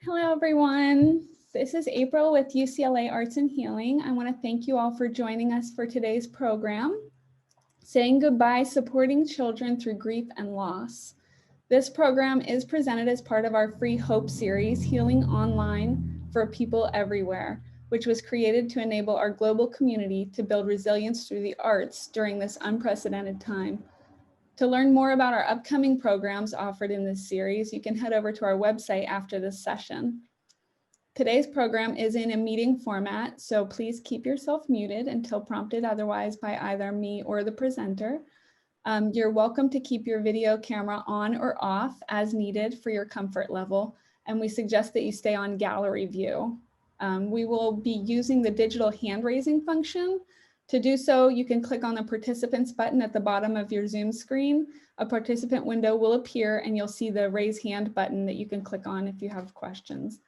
Hello, everyone. This is April with UCLA Arts and Healing. I want to thank you all for joining us for today's program, Saying Goodbye, Supporting Children Through Grief and Loss. This program is presented as part of our free Hope series, Healing Online for People Everywhere, which was created to enable our global community to build resilience through the arts during this unprecedented time. To learn more about our upcoming programs offered in this series, you can head over to our website after this session. Today's program is in a meeting format, so please keep yourself muted until prompted otherwise by either me or the presenter. You're welcome to keep your video camera on or off as needed for your comfort level, and we suggest that you stay on gallery view. We will be using the digital hand raising function. To do so, you can click on the participants button at the bottom of your Zoom screen. A participant window will appear and you'll see the raise hand button that you can click on if you have questions.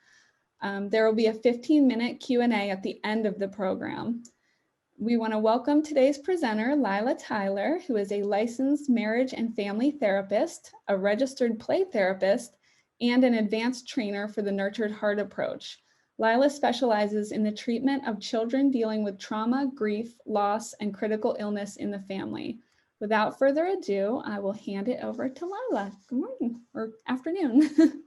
There will be a 15-minute Q&A at the end of the program. We want to welcome today's presenter, Lila Tyler, who is a licensed marriage and family therapist, a registered play therapist, and an advanced trainer for the Nurtured Heart approach. Lila specializes in the treatment of children dealing with trauma, grief, loss, and critical illness in the family. Without further ado, I will hand it over to Lila. Good morning or afternoon.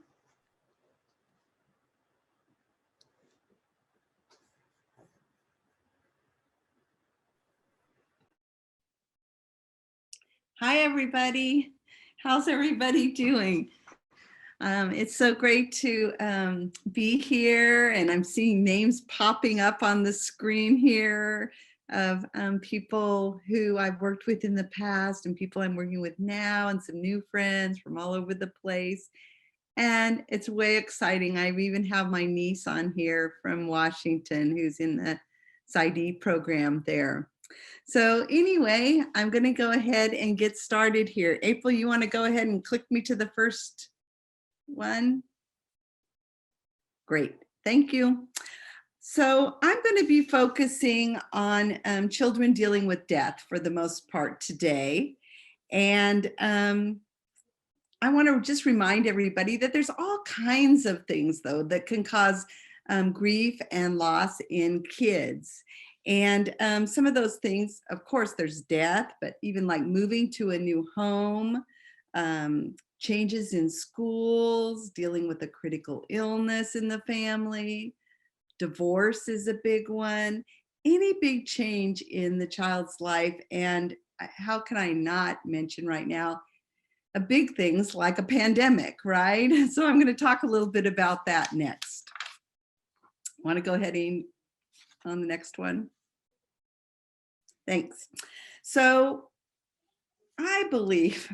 Hi, everybody. How's everybody doing? It's so great to be here, and I'm seeing names popping up on the screen here of people who I've worked with in the past and people I'm working with now, and some new friends from all over the place. And it's way exciting. I even have my niece on here from Washington who's in the PsyD program there. So anyway, I'm going to go ahead and get started here. April, you want to go ahead and click me to the first one? Great, thank you. So I'm going to be focusing on children dealing with death for the most part today. And I want to just remind everybody that there's all kinds of things, though, that can cause grief and loss in kids. And some of those things, of course, there's death, but even like moving to a new home, changes in schools, dealing with a critical illness in the family, divorce is a big one, any big change in the child's life. And how can I not mention right now, big things like a pandemic, right? So I'm going to talk a little bit about that next. Want to go ahead and on the next one? Thanks. So I believe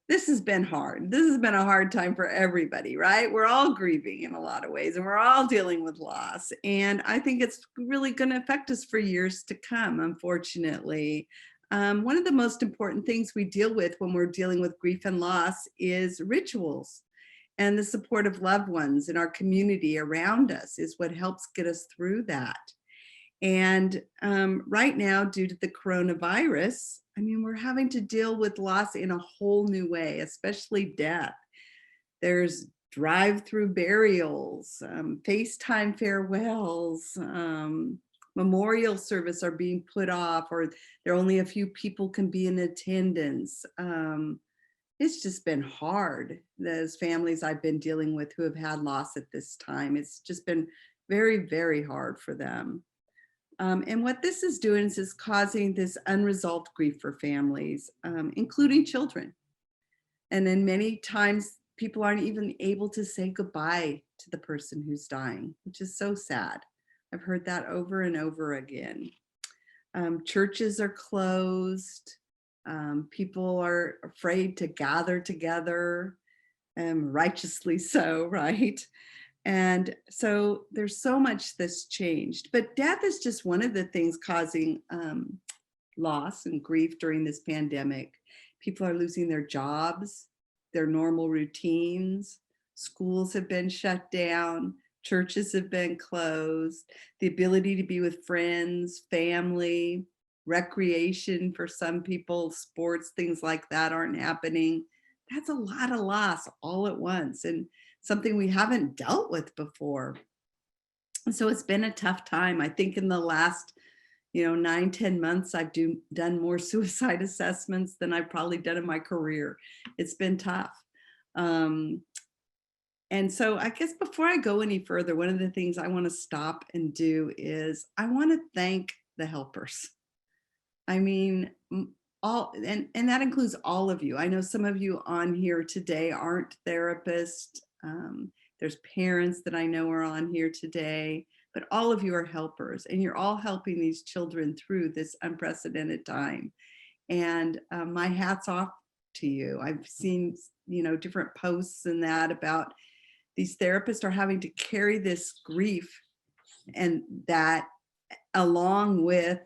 this has been hard. This has been a hard time for everybody, right? We're all grieving in a lot of ways, and we're all dealing with loss. And I think it's really going to affect us for years to come, unfortunately. One of the most important things we deal with when we're dealing with grief and loss is rituals. And the support of loved ones in our community around us is what helps get us through that. And right now, due to the coronavirus, I mean, we're having to deal with loss in a whole new way, especially death. There's drive-through burials, FaceTime farewells, memorial service are being put off, or there are only a few people can be in attendance. It's just been hard. Those families I've been dealing with who have had loss at this time, it's just been very, very hard for them. And what this is doing is causing this unresolved grief for families, including children. And then many times people aren't even able to say goodbye to the person who's dying, which is so sad. I've heard that over and over again. Churches are closed. People are afraid to gather together, righteously so, right? And so there's so much that's changed, but death is just one of the things causing loss and grief during this pandemic. People are losing their jobs, their normal routines, schools have been shut down, churches have been closed, the ability to be with friends, family, recreation for some people, sports, things like that aren't happening. that's a lot of loss all at once, and something we haven't dealt with before. And so it's been a tough time. I think in the last 9-10 months, I've done more suicide assessments than I've probably done in my career. It's been tough. And so I guess before I go any further, one of the things I want to stop and do is I want to thank the helpers. I mean, all, and that includes all of you. I know some of you on here today aren't therapists. There's parents that I know are on here today, but all of you are helpers, and you're all helping these children through this unprecedented time. And my hat's off to you. I've seen, different posts and that about these therapists are having to carry this grief, and that along with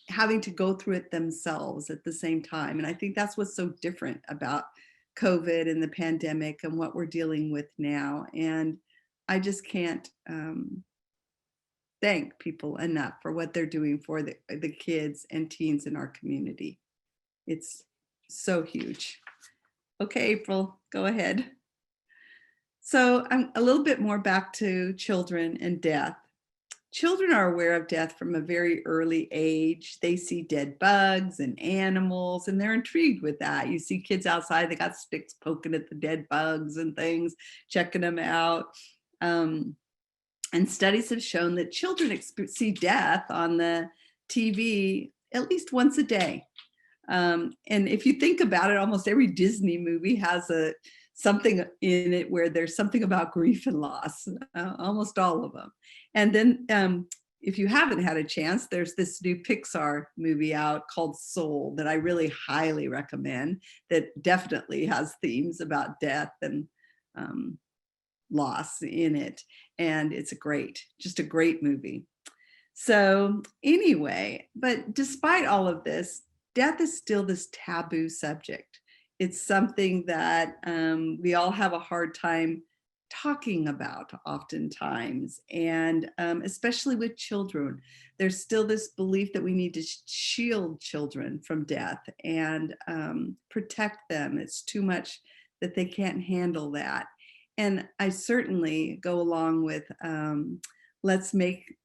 having to go through it themselves at the same time. And I think that's what's so different about COVID and the pandemic and what we're dealing with now. And I just can't thank people enough for what they're doing for the kids and teens in our community. It's so huge. Okay, April, go ahead. So I'm a little bit more back to children and death. Children are aware of death from a very early age. They see dead bugs and animals, and they're intrigued with that. You see kids outside, they got sticks poking at the dead bugs and things, checking them out. And studies have shown that children see death on the TV at least once a day. And if you think about it, almost every Disney movie has something in it where there's something about grief and loss, almost all of them. And then if you haven't had a chance, there's this new Pixar movie out called Soul that I really highly recommend, that definitely has themes about death and loss in it. And it's just a great movie. So anyway, but despite all of this, death is still this taboo subject. It's something that we all have a hard time talking about oftentimes, and especially with children. There's still this belief that we need to shield children from death and protect them. It's too much, that they can't handle that. And I certainly go along with let's make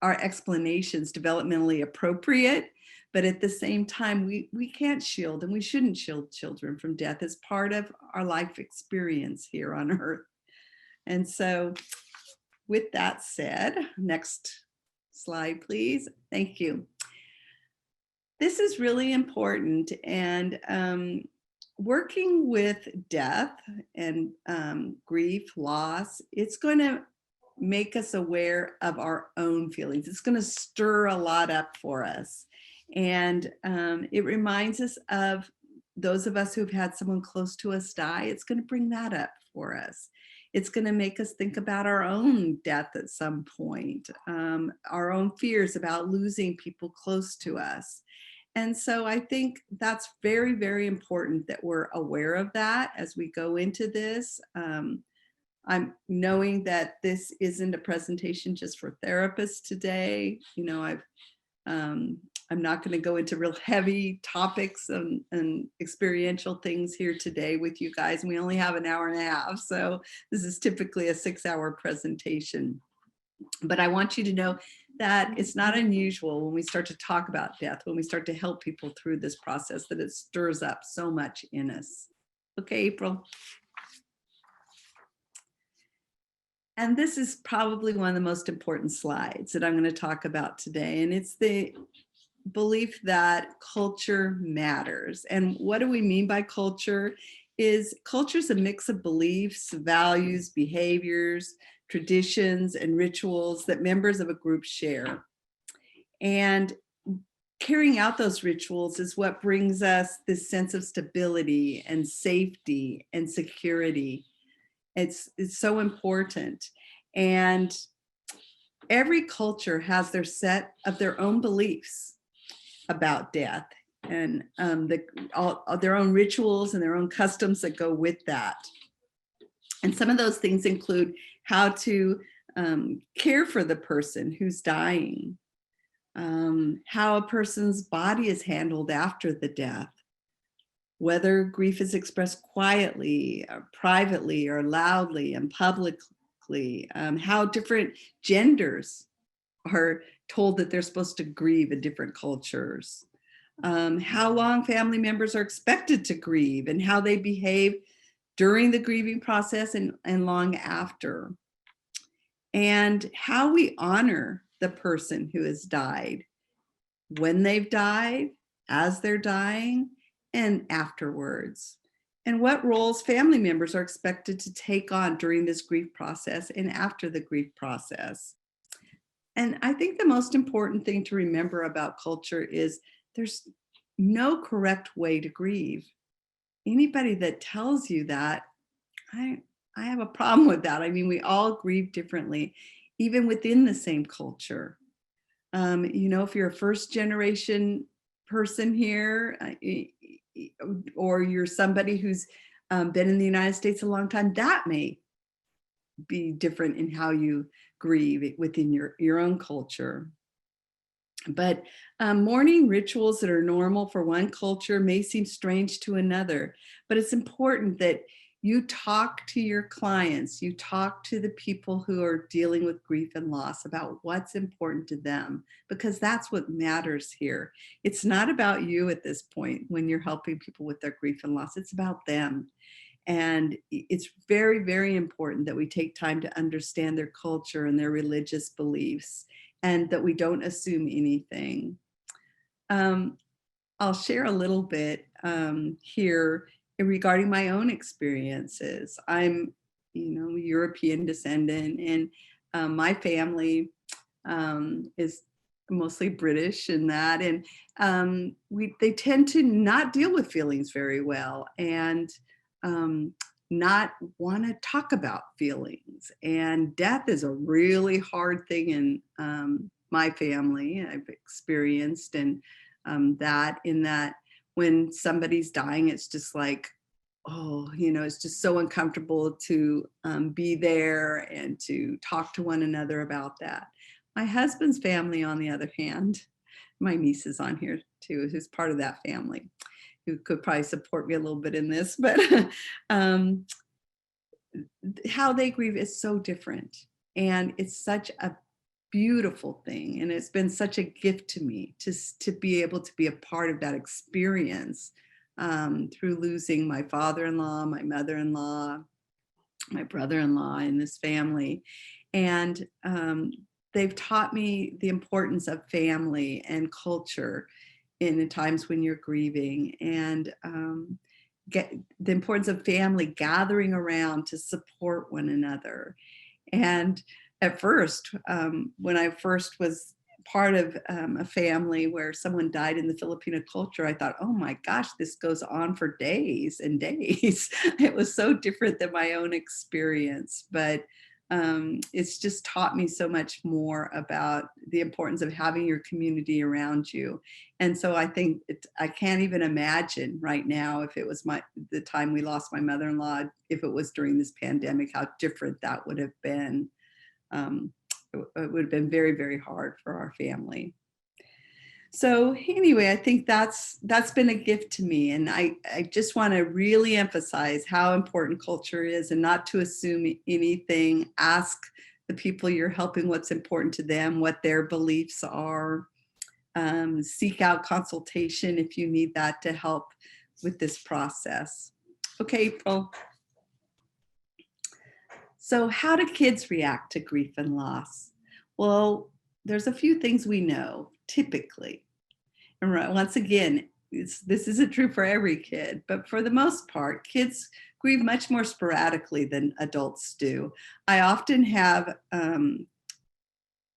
our explanations developmentally appropriate, but at the same time, we can't shield, and we shouldn't shield children from death as part of our life experience here on earth. And so with that said, next slide, please. Thank you. This is really important, and working with death and grief, loss, it's going to make us aware of our own feelings. It's going to stir a lot up for us. And it reminds us of those of us who've had someone close to us die. It's going to bring that up for us. It's going to make us think about our own death at some point, our own fears about losing people close to us. And so I think that's very, very important that we're aware of that as we go into this. I'm knowing that this isn't a presentation just for therapists today. I'm not going to go into real heavy topics and experiential things here today with you guys. And we only have an hour and a half. So this is typically a 6-hour presentation. But I want you to know that it's not unusual when we start to talk about death, when we start to help people through this process, that it stirs up so much in us. Okay, April. And this is probably one of the most important slides that I'm going to talk about today. And it's the belief that culture matters. And what do we mean by culture? Culture is a mix of beliefs, values, behaviors, traditions, and rituals that members of a group share. And carrying out those rituals is what brings us this sense of stability and safety and security. It's so important. And every culture has their set of their own beliefs about death, and their own rituals and their own customs that go with that. And some of those things include how to care for the person who's dying, how a person's body is handled after the death, whether grief is expressed quietly or privately or loudly and publicly, how different genders are told that they're supposed to grieve in different cultures, how long family members are expected to grieve and how they behave during the grieving process and long after, and how we honor the person who has died, when they've died, as they're dying, and afterwards, and what roles family members are expected to take on during this grief process and after the grief process. And I think the most important thing to remember about culture is there's no correct way to grieve. Anybody that tells you that, I have a problem with that. I mean, we all grieve differently, even within the same culture. You know, if you're a first generation person here, or you're somebody who's been in the United States a long time, that may be different in how you grieve within your own culture. But mourning rituals that are normal for one culture may seem strange to another, but it's important that you talk to your clients, you talk to the people who are dealing with grief and loss about what's important to them, because that's what matters here. It's not about you at this point when you're helping people with their grief and loss, it's about them. And it's very, very important that we take time to understand their culture and their religious beliefs, and that we don't assume anything. I'll share a little bit here regarding my own experiences. I'm, European descendant, and my family is mostly British in that, and they tend to not deal with feelings very well, and not want to talk about feelings. And death is a really hard thing in my family. I've experienced, and that when somebody's dying, it's just like, oh, it's just so uncomfortable to be there and to talk to one another about that. My husband's family, on the other hand, my niece is on here too, who's part of that family, who could probably support me a little bit in this, but how they grieve is so different. And it's such a beautiful thing. And it's been such a gift to me to be able to be a part of that experience through losing my father-in-law, my mother-in-law, my brother-in-law in this family. And they've taught me the importance of family and culture in the times when you're grieving, and the importance of family gathering around to support one another. And at first, when I first was part of a family where someone died in the Filipino culture, I thought, oh my gosh, this goes on for days and days. It was so different than my own experience, but it's just taught me so much more about the importance of having your community around you. And so I think I can't even imagine right now, if it was the time we lost my mother-in-law, if it was during this pandemic, how different that would have been. It would have been very, very hard for our family. So anyway, I think that's been a gift to me. And I just want to really emphasize how important culture is, and not to assume anything. Ask the people you're helping what's important to them, what their beliefs are. Seek out consultation if you need that to help with this process. Okay, April. So how do kids react to grief and loss? Well, there's a few things we know typically. And once again, this isn't true for every kid, but for the most part, kids grieve much more sporadically than adults do. I often have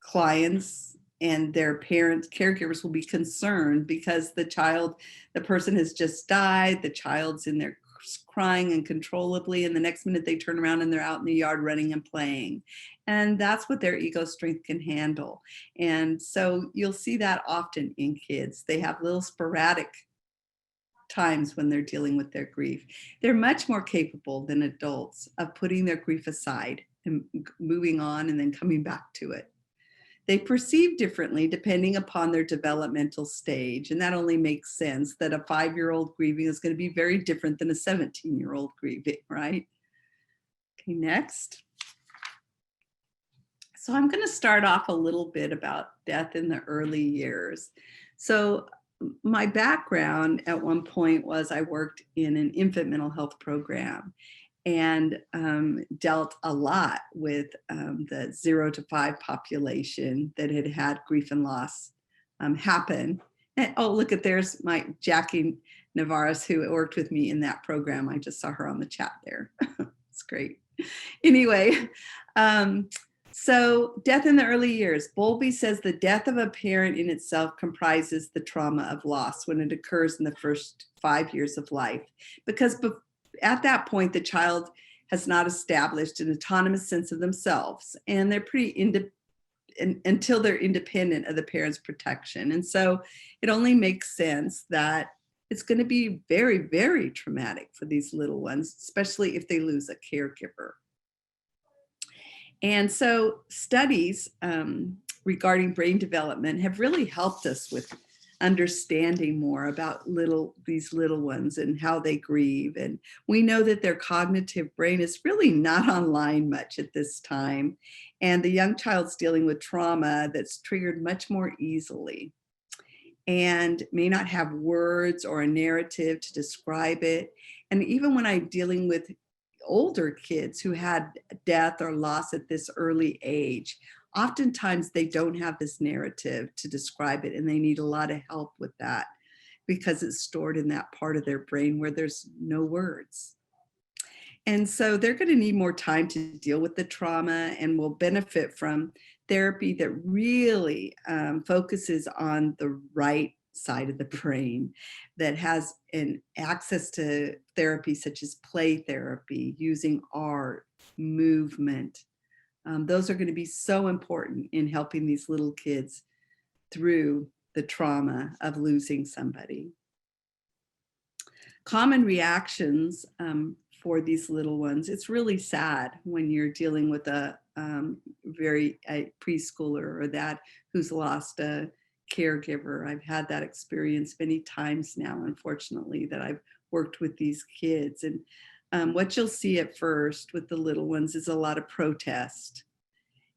clients and their parents, caregivers, will be concerned because the person has just died, the child's in there crying uncontrollably, and the next minute they turn around and they're out in the yard running and playing. And that's what their ego strength can handle. And so you'll see that often in kids. They have little sporadic times when they're dealing with their grief. They're much more capable than adults of putting their grief aside and moving on and then coming back to it. They perceive differently depending upon their developmental stage. And that only makes sense that a 5-year-old grieving is going to be very different than a 17-year-old grieving, right? Okay, next. So I'm going to start off a little bit about death in the early years. So my background at one point was I worked in an infant mental health program and dealt a lot with the 0 to 5 population that had had grief and loss happen. And, oh, look at there's my Jackie Navarez who worked with me in that program. I just saw her on the chat there. It's great. Anyway, so death in the early years. Bowlby says the death of a parent in itself comprises the trauma of loss when it occurs in the first 5 years of life, because at that point, the child has not established an autonomous sense of themselves, and they're pretty until they're independent of the parent's protection. And so it only makes sense that it's going to be very, very traumatic for these little ones, especially if they lose a caregiver. And so studies regarding brain development have really helped us with understanding more about these little ones and how they grieve. And we know that their cognitive brain is really not online much at this time. And the young child's dealing with trauma that's triggered much more easily and may not have words or a narrative to describe it. And even when I'm dealing with older kids who had death or loss at this early age, oftentimes they don't have this narrative to describe it, and they need a lot of help with that because it's stored in that part of their brain where there's no words. And so they're going to need more time to deal with the trauma and will benefit from therapy that really focuses on the right side of the brain, that has an access to therapy such as play therapy, using art, movement. Those are going to be so important in helping these little kids through the trauma of losing somebody. Common reactions for these little ones. It's really sad when you're dealing with a preschooler or that who's lost a caregiver. I've had that experience many times now, unfortunately, that I've worked with these kids. And what you'll see at first with the little ones is a lot of protest.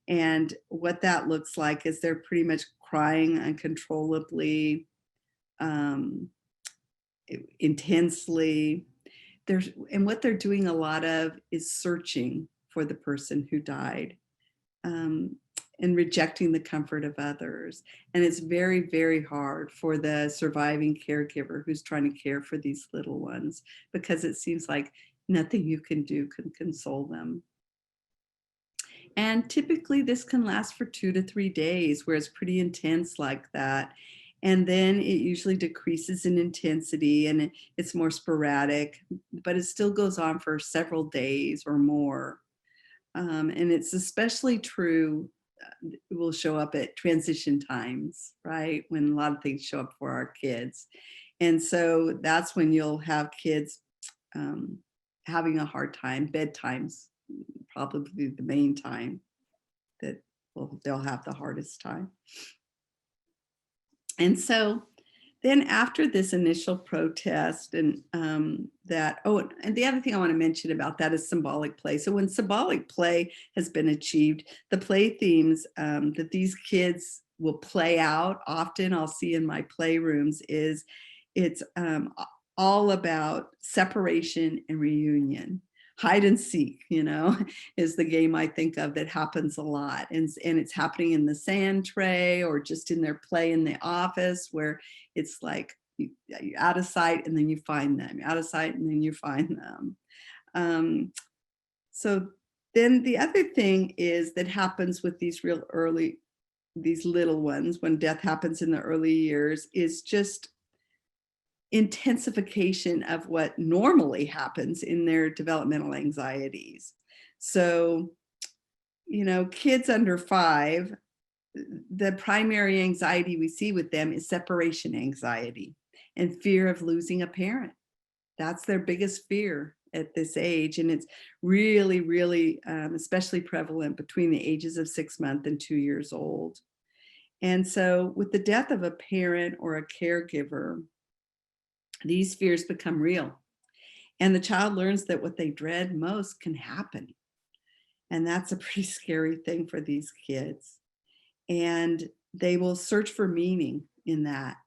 And what that looks like is they're pretty much crying uncontrollably, intensely. And what they're doing a lot of is searching for the person who died, and rejecting the comfort of others. And it's very, very hard for the surviving caregiver who's trying to care for these little ones, because it seems like nothing you can do can console them. And typically this can last for 2 to 3 days, where it's pretty intense like that. And then it usually decreases in intensity and it's more sporadic, but it still goes on for several days or more. And it's especially true, it will show up at transition times, right? When a lot of things show up for our kids. And so that's when you'll have kids having a hard time. Bedtime's probably the main time that they'll have the hardest time. And so then after this initial protest and and the other thing I want to mention about that is symbolic play. So when symbolic play has been achieved, the play themes that these kids will play out, often I'll see in my playrooms, is it's all about separation and reunion. Hide and seek, is the game I think of that happens a lot. And it's happening in the sand tray or just in their play in the office, where it's like you're out of sight and then you find them, you're out of sight and then you find them. So then the other thing is that happens with these little ones when death happens in the early years is just intensification of what normally happens in their developmental anxieties. So, kids under 5, the primary anxiety we see with them is separation anxiety and fear of losing a parent. That's their biggest fear at this age. And it's really, really especially prevalent between the ages of 6 months and 2 years old. And so with the death of a parent or a caregiver, these fears become real. And the child learns that what they dread most can happen. And that's a pretty scary thing for these kids. And they will search for meaning in that.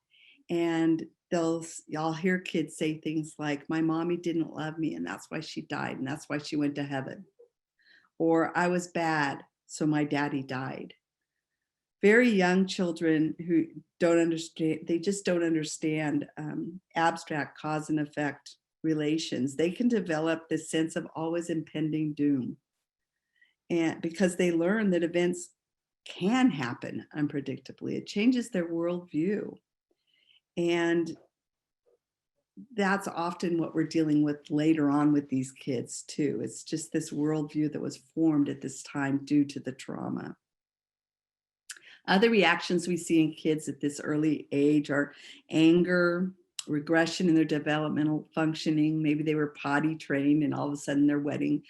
And y'all hear kids say things like, my mommy didn't love me and that's why she died and that's why she went to heaven. Or I was bad, so my daddy died. Very young children who don't understand, they just don't understand abstract cause and effect relations. They can develop this sense of always impending doom. And because they learn that events can happen unpredictably, it changes their worldview. And that's often what we're dealing with later on with these kids too. It's just this worldview that was formed at this time due to the trauma. Other reactions we see in kids at this early age are anger, regression in their developmental functioning. Maybe they were potty trained and all of a sudden they're wetting,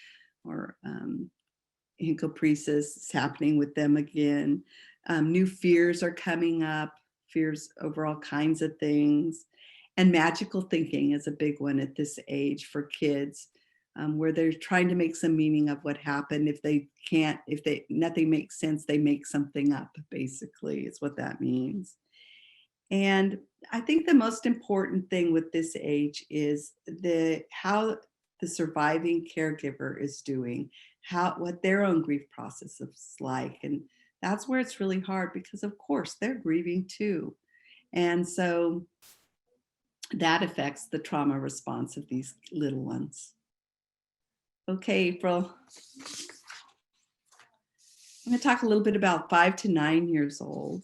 or encopresis is happening with them again. New fears are coming up, fears over all kinds of things. And magical thinking is a big one at this age for kids, where they're trying to make some meaning of what happened. If they can't, nothing makes sense, they make something up, basically, is what that means. And I think the most important thing with this age is how the surviving caregiver is doing, what their own grief process is like. And that's where it's really hard because, of course, they're grieving too. And so that affects the trauma response of these little ones. Okay, April. I'm going to talk a little bit about 5 to 9 years old.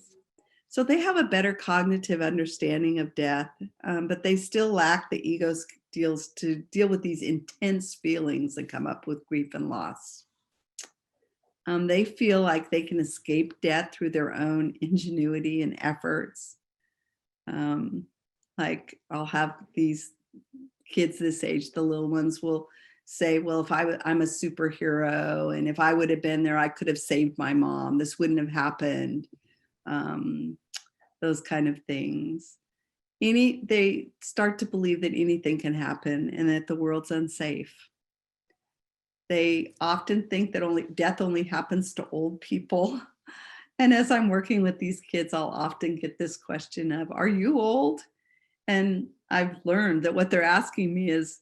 So they have a better cognitive understanding of death, but they still lack the ego skills to deal with these intense feelings that come up with grief and loss. They feel like they can escape death through their own ingenuity and efforts. Like I'll have these kids this age, the little ones will say, well, if I'm a superhero and if I would have been there, I could have saved my mom. This wouldn't have happened. Those kind of things. They start to believe that anything can happen and that the world's unsafe. They often think that death only happens to old people. And as I'm working with these kids, I'll often get this question of, are you old? And I've learned that what they're asking me is,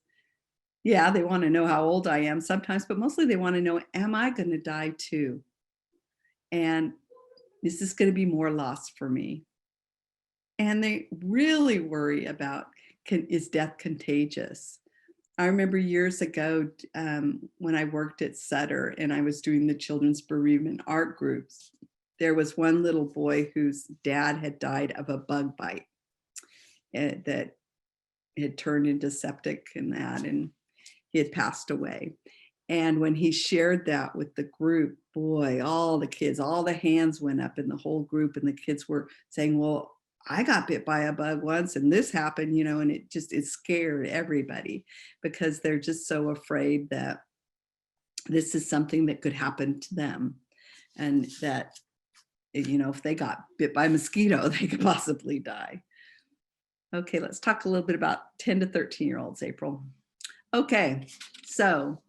yeah, they want to know how old I am sometimes, but mostly they want to know, am I going to die too? And is this going to be more loss for me? And they really worry about, is death contagious? I remember years ago when I worked at Sutter and I was doing the children's bereavement art groups, there was one little boy whose dad had died of a bug bite that had turned into septic and he had passed away. And when he shared that with the group, boy, all the kids, all the hands went up in the whole group, and the kids were saying, well, I got bit by a bug once and this happened, and it scared everybody because they're just so afraid that this is something that could happen to them. And that, if they got bit by a mosquito, they could possibly die. Okay, let's talk a little bit about 10 to 13-year-olds, April. Okay, so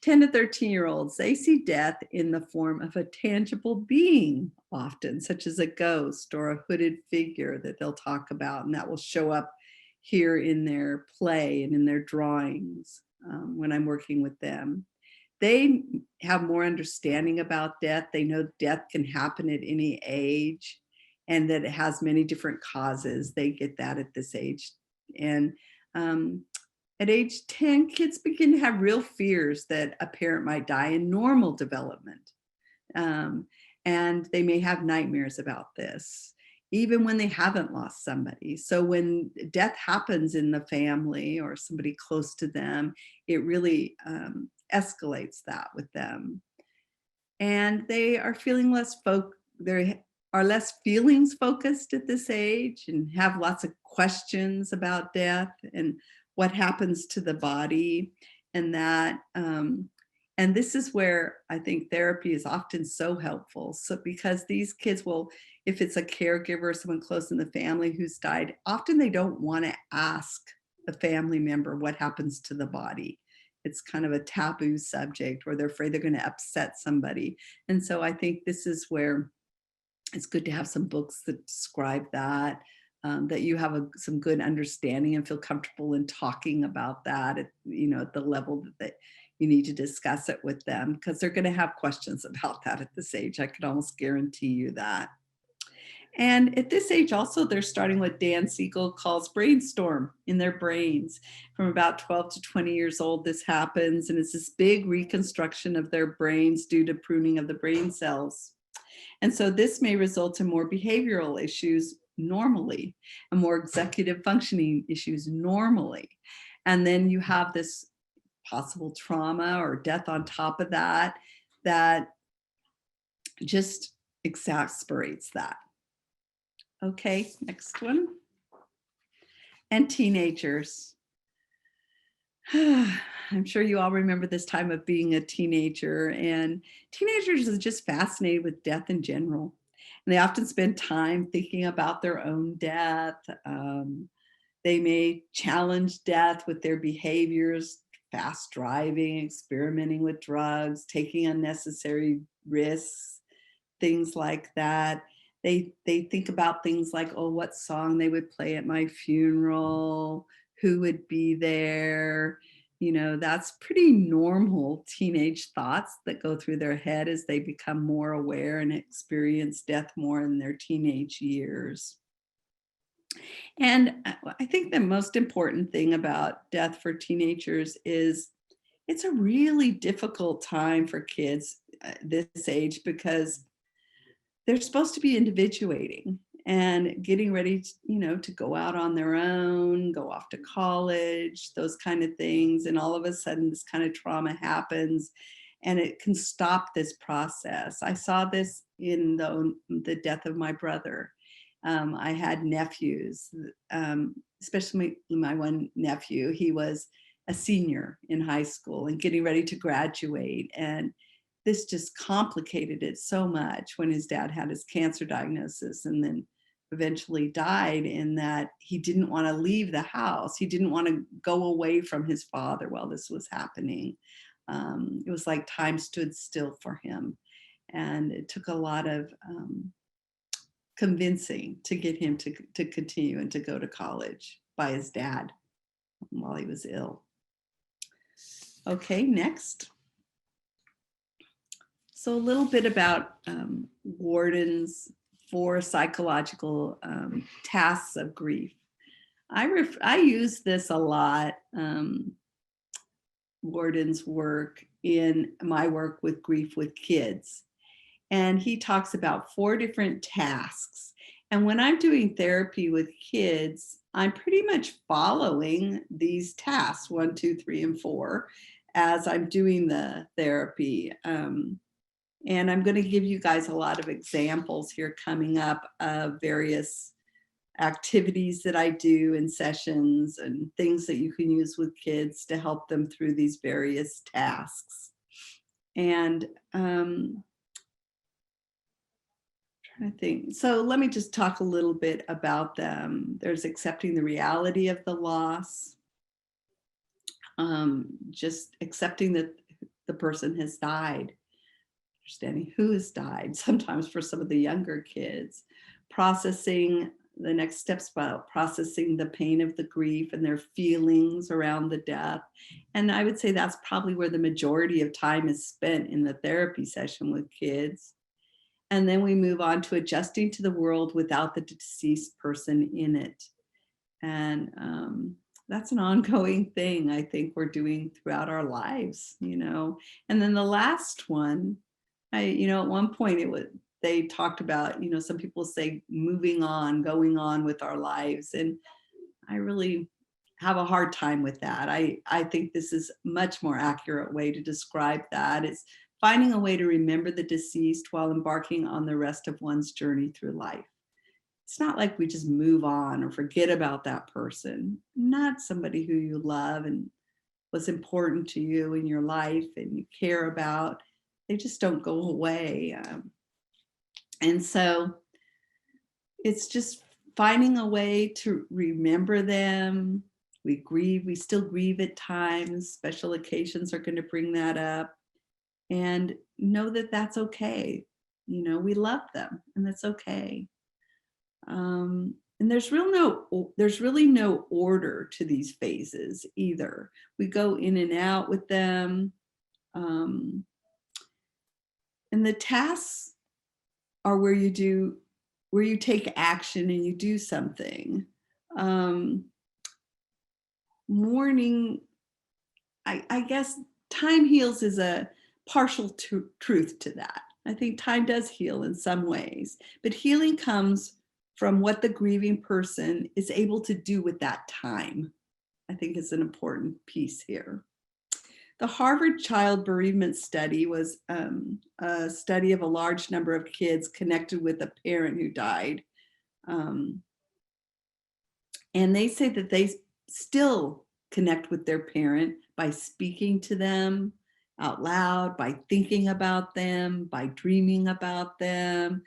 10 to 13-year-olds, they see death in the form of a tangible being often, such as a ghost or a hooded figure that they'll talk about, and that will show up here in their play and in their drawings when I'm working with them. They have more understanding about death. They know death can happen at any age and that it has many different causes. They get that at this age. And at age 10, kids begin to have real fears that a parent might die in normal development. And they may have nightmares about this, even when they haven't lost somebody. So when death happens in the family or somebody close to them, it really escalates that with them. And they are feeling they are less feelings focused at this age and have lots of questions about death and what happens to the body, and that And this is where I think therapy is often so helpful. So because these kids will, if it's a caregiver, someone close in the family who's died, often they don't want to ask the family member what happens to the body. It's kind of a taboo subject, or they're afraid they're going to upset somebody. And so I think this is where it's good to have some books that describe that, that you have some good understanding and feel comfortable in talking about that at, at the level that you need to discuss it with them, because they're going to have questions about that at this age. I could almost guarantee you that. And at this age also, they're starting what Dan Siegel calls brainstorm in their brains. From about 12 to 20 years old, this happens, and it's this big reconstruction of their brains due to pruning of the brain cells. And so this may result in more behavioral issues normally, and more executive functioning issues normally. And then you have this possible trauma or death on top of that, that just exasperates that. Okay, next one. And teenagers. I'm sure you all remember this time of being a teenager, and teenagers are just fascinated with death in general. And they often spend time thinking about their own death. They may challenge death with their behaviors, fast driving, experimenting with drugs, taking unnecessary risks, things like that. They think about things like, oh, what song they would play at my funeral, who would be there. That's pretty normal teenage thoughts that go through their head as they become more aware and experience death more in their teenage years. And I think the most important thing about death for teenagers is it's a really difficult time for kids this age, because they're supposed to be individuating and getting ready to go out on their own, go off to college, those kind of things. And all of a sudden this kind of trauma happens, and it can stop this process. I saw this in the death of my brother. I had nephews, especially my one nephew. He was a senior in high school and getting ready to graduate. And this just complicated it so much when his dad had his cancer diagnosis and then eventually died, in that he didn't want to leave the house. He didn't want to go away from his father while this was happening. It was like time stood still for him. And it took a lot of convincing to get him to continue and to go to college by his dad while he was ill. Okay, next. So a little bit about wardens for psychological tasks of grief. I use this a lot, wardens work, in my work with grief with kids. And he talks about 4 different tasks. And when I'm doing therapy with kids, I'm pretty much following these tasks, 1, 2, 3, and 4, as I'm doing the therapy. And I'm going to give you guys a lot of examples here coming up of various activities that I do in sessions and things that you can use with kids to help them through these various tasks. And I think, so let me just talk a little bit about them. There's accepting the reality of the loss, just accepting that the person has died, understanding who has died, sometimes for some of the younger kids, processing the next steps about processing the pain of the grief and their feelings around the death. And I would say that's probably where the majority of time is spent in the therapy session with kids. And then we move on to adjusting to the world without the deceased person in it. And that's an ongoing thing I think we're doing throughout our lives, And then the last one, at one point they talked about, some people say moving on, going on with our lives. And I really have a hard time with that. I think this is a much more accurate way to describe that. It's finding a way to remember the deceased while embarking on the rest of one's journey through life. It's not like we just move on or forget about that person, not somebody who you love and was important to you in your life and you care about, they just don't go away. And so it's just finding a way to remember them. We grieve, we still grieve at times. Special occasions are going to bring that up. And know that that's okay. You know, we love them and that's okay. And there's really no order to these phases either. We go in and out with them. And the tasks are where you take action and you do something. Mourning, I guess time heals is a partial truth to that. I think time does heal in some ways, but healing comes from what the grieving person is able to do with that time. I think is an important piece here. The Harvard Child Bereavement Study was a study of a large number of kids connected with a parent who died. And they say that they still connect with their parent by speaking to them out loud, by thinking about them, by dreaming about them,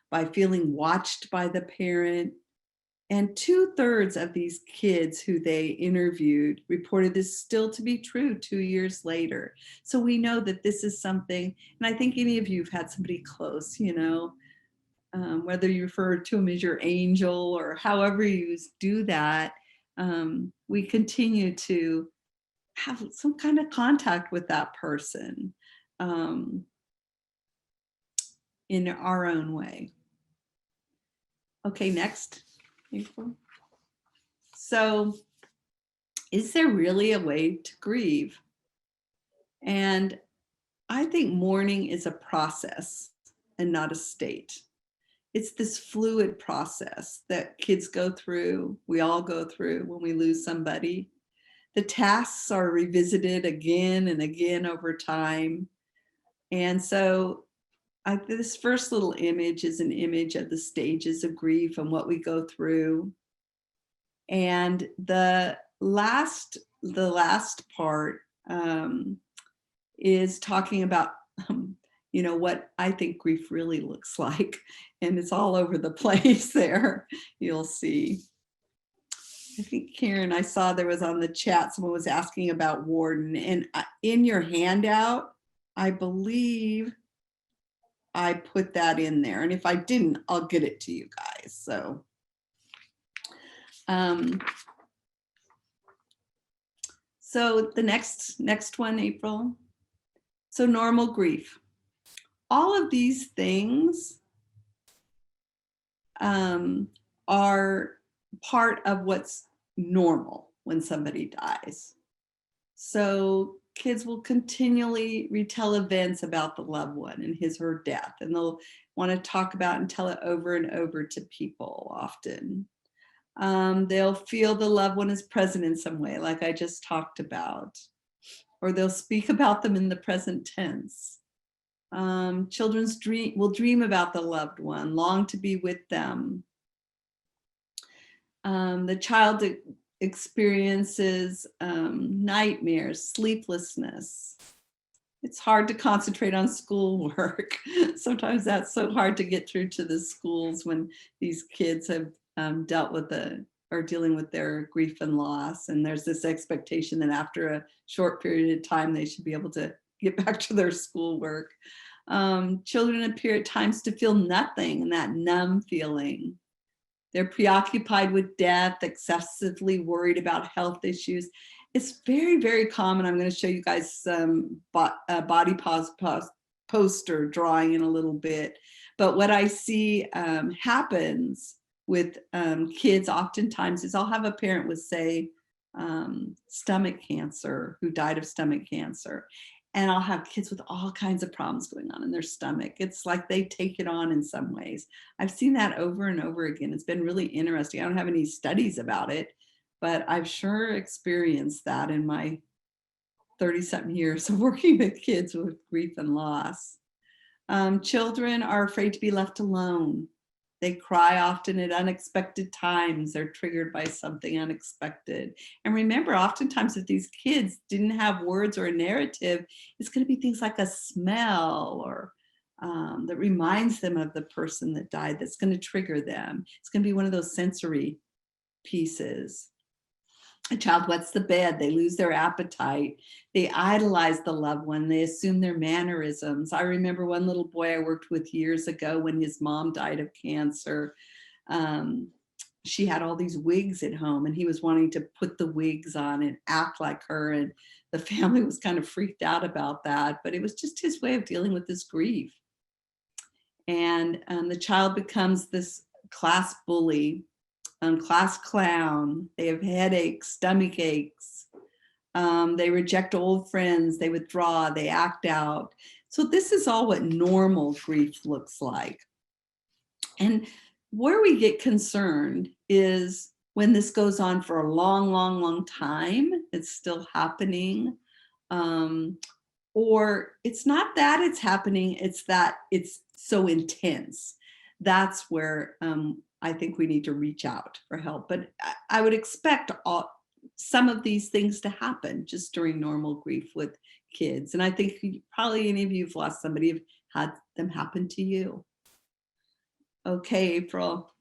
by feeling watched by the parent. And 2/3 of these kids who they interviewed reported this still to be true 2 years later. So we know that this is something, and I think any of you have had somebody close, you know, whether you refer to them as your angel or however you do that, we continue to have some kind of contact with that person in our own way. Okay, next. April. So, is there really a way to grieve? And I think mourning is a process and not a state. It's this fluid process that kids go through, we all go through when we lose somebody. The tasks are revisited again and again over time. And so this first little image is an image of the stages of grief and what we go through. And the last part is talking about, you know, what I think grief really looks like. And it's all over the place there, you'll see. I think Karen, I saw there was on the chat, someone was asking about Warden. And in your handout, I believe I put that in there. And if I didn't, I'll get it to you guys. So, so the next one, April. So normal grief. All of these things are part of what's normal when somebody dies. So kids will continually retell events about the loved one and his or her death, and they'll want to talk about and tell it over and over to people often. They'll feel the loved one is present in some way, like I just talked about, or they'll speak about them in the present tense. Children will dream about the loved one, long to be with them. The child experiences nightmares, sleeplessness. It's hard to concentrate on schoolwork. Sometimes that's so hard to get through to the schools when these kids have dealt with or dealing with their grief and loss. And there's this expectation that after a short period of time, they should be able to get back to their schoolwork. Children appear at times to feel nothing, and that numb feeling. They're preoccupied with death, excessively worried about health issues. It's very, very common. I'm going to show you guys some body poster drawing in a little bit. But what I see happens with kids oftentimes is I'll have a parent with, say, stomach cancer, who died of stomach cancer. And I'll have kids with all kinds of problems going on in their stomach. It's like they take it on in some ways. I've seen that over and over again. It's been really interesting. I don't have any studies about it, but I've sure experienced that in my 30-something years of working with kids with grief and loss. Children are afraid to be left alone. They cry often at unexpected times. They're triggered by something unexpected. And remember, oftentimes if these kids didn't have words or a narrative, it's going to be things like a smell or that reminds them of the person that died, that's going to trigger them. It's going to be one of those sensory pieces. A child wets the bed, they lose their appetite, they idolize the loved one, they assume their mannerisms. I remember one little boy I worked with years ago when his mom died of cancer. She had all these wigs at home and he was wanting to put the wigs on and act like her, and the family was kind of freaked out about that, but it was just his way of dealing with this grief. And the child becomes this class bully, class clown. They have headaches, stomach aches. They reject old friends. They withdraw. They act out. So this is all what normal grief looks like. And where we get concerned is when this goes on for a long, long, long time. It's still happening. Or it's not that it's happening, it's that it's so intense. That's where I think we need to reach out for help. But I would expect some of these things to happen just during normal grief with kids. And I think probably any of you have lost somebody, have had them happen to you. Okay, April.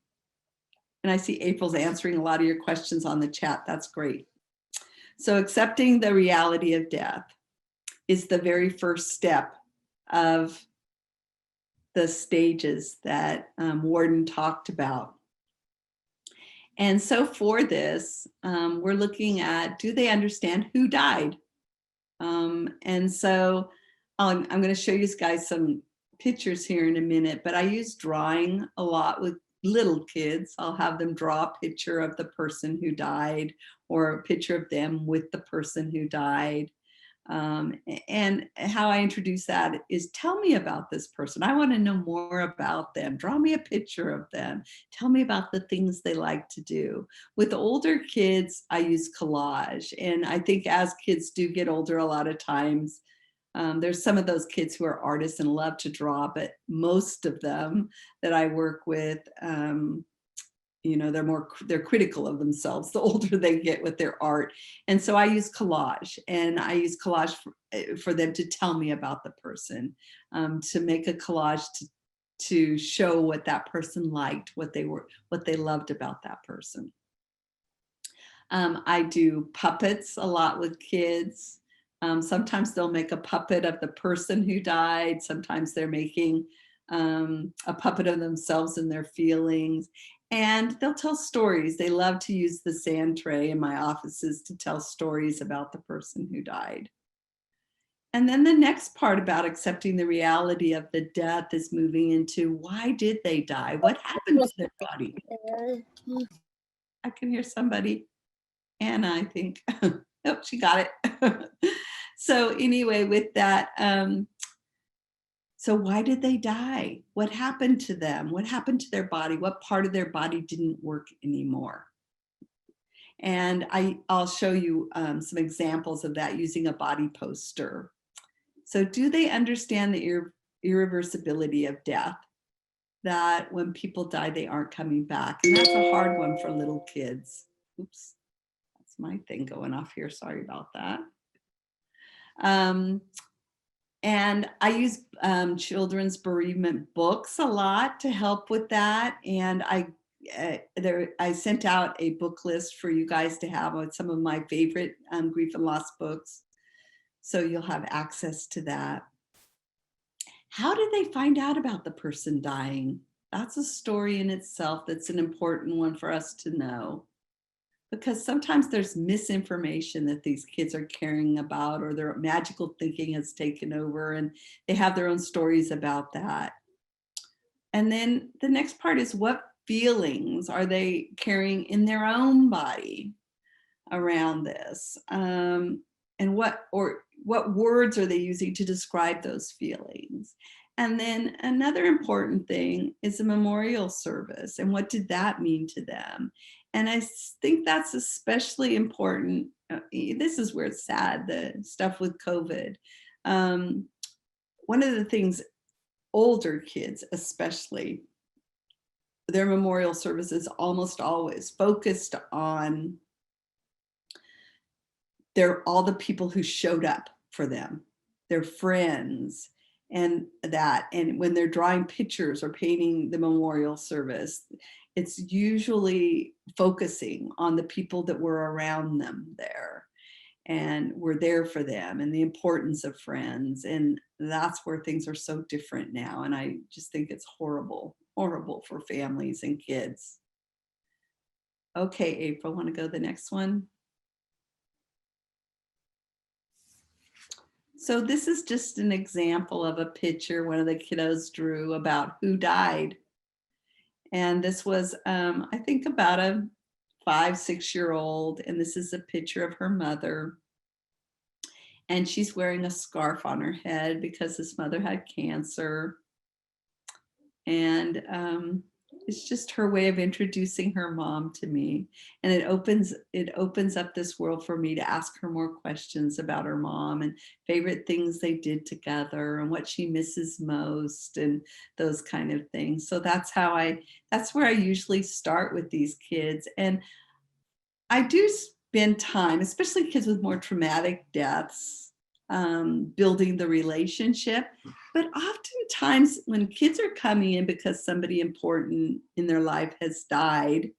And I see April's answering a lot of your questions on the chat. That's great. So accepting the reality of death is the very first step of the stages that Warden talked about. And so for this, we're looking at, do they understand who died? And so I'm going to show you guys some pictures here in a minute, but I use drawing a lot with little kids. I'll have them draw a picture of the person who died or a picture of them with the person who died. And how I introduce that is, tell me about this person. I want to know more about them. Draw me a picture of them. Tell me about the things they like to do. With older kids, I use collage. And I think as kids do get older, a lot of times, there's some of those kids who are artists and love to draw, but most of them that I work with, you know, they're critical of themselves the older they get with their art. And so I use collage, and I use collage for them to tell me about the person, to make a collage to show what that person liked, what they loved about that person. I do puppets a lot with kids. Sometimes they'll make a puppet of the person who died. Sometimes they're making a puppet of themselves and their feelings. And they'll tell stories. They love to use the sand tray in my offices to tell stories about the person who died. And then the next part about accepting the reality of the death is moving into, why did they die? What happened to their body? I can hear somebody. Anna, I think. Oh, she got it. So anyway, with that, so why did they die? What happened to them? What happened to their body? What part of their body didn't work anymore? And I'll show you some examples of that using a body poster. So do they understand the irreversibility of death? That when people die, they aren't coming back. And that's a hard one for little kids. Oops, that's my thing going off here. Sorry about that. And I use children's bereavement books a lot to help with that. And I sent out a book list for you guys to have on some of my favorite grief and loss books. So you'll have access to that. How did they find out about the person dying? That's a story in itself. That's an important one for us to know. Because sometimes there's misinformation that these kids are caring about, or their magical thinking has taken over and they have their own stories about that. And then the next part is, what feelings are they carrying in their own body around this? And what words are they using to describe those feelings? And then another important thing is a memorial service, and what did that mean to them? And I think that's especially important. This is where it's sad, the stuff with COVID. One of the things older kids especially their memorial services almost always focused on all the people who showed up for them, their friends, and when they're drawing pictures or painting the memorial service, it's usually focusing on the people that were around them there and were there for them, and the importance of friends. And that's where things are so different now. And I just think it's horrible for families and kids. Okay, April, want to go to the next one? So this is just an example of a picture one of the kiddos drew about who died. And this was, I think, about a 5-6-year-old. And this is a picture of her mother. And she's wearing a scarf on her head because his mother had cancer. And it's just her way of introducing her mom to me. And it opens up this world for me to ask her more questions about her mom and favorite things they did together and what she misses most and those kind of things. So that's where I usually start with these kids. And I do spend time, especially kids with more traumatic deaths, building the relationship. But oftentimes when kids are coming in because somebody important in their life has died,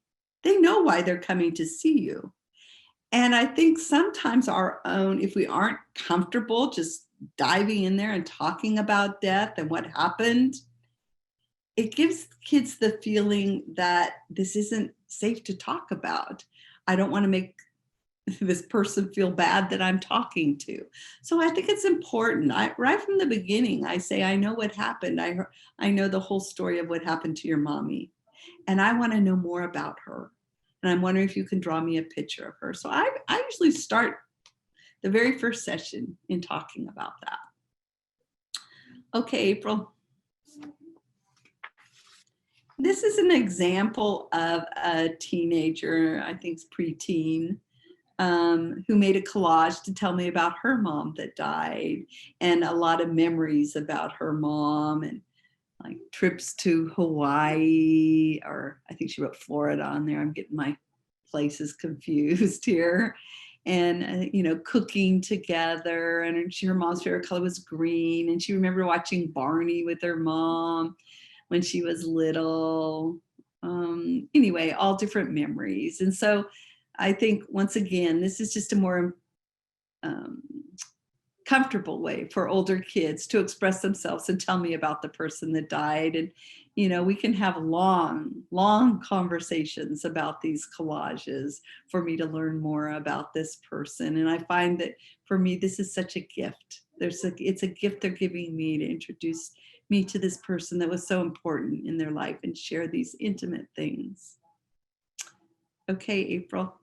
they know why they're coming to see you. And I think sometimes if we aren't comfortable just diving in there and talking about death and what happened, it gives kids the feeling that this isn't safe to talk about. I don't want to make this person feel bad that I'm talking to. So I think it's important. Right from the beginning, I say, I know what happened. I know the whole story of what happened to your mommy, and I want to know more about her. And I'm wondering if you can draw me a picture of her. So I usually start the very first session in talking about that. Okay, April. This is an example of a teenager, I think it's preteen, who made a collage to tell me about her mom that died, and a lot of memories about her mom, and like trips to Hawaii, or I think she wrote Florida on there. I'm getting my places confused here. And, cooking together. And her mom's favorite color was green. And she remembered watching Barney with her mom when she was little. Anyway, all different memories. And so I think, once again, this is just a more comfortable way for older kids to express themselves and tell me about the person that died. And, we can have long conversations about these collages for me to learn more about this person. And I find that for me, this is such a gift. It's a gift they're giving me to introduce me to this person that was so important in their life and share these intimate things. Okay, April.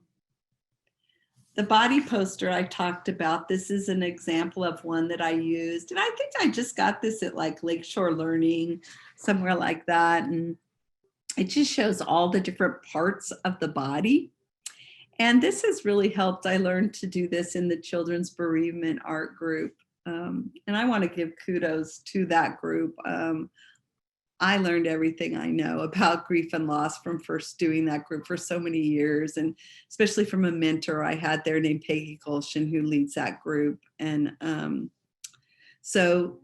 The body poster I talked about, this is an example of one that I used. And I think I just got this at like Lakeshore Learning, somewhere like that. And it just shows all the different parts of the body. And this has really helped. I learned to do this in the children's bereavement art group. And I want to give kudos to that group. I learned everything I know about grief and loss from first doing that group for so many years, and especially from a mentor I had there named Peggy Golshin, who leads that group. And so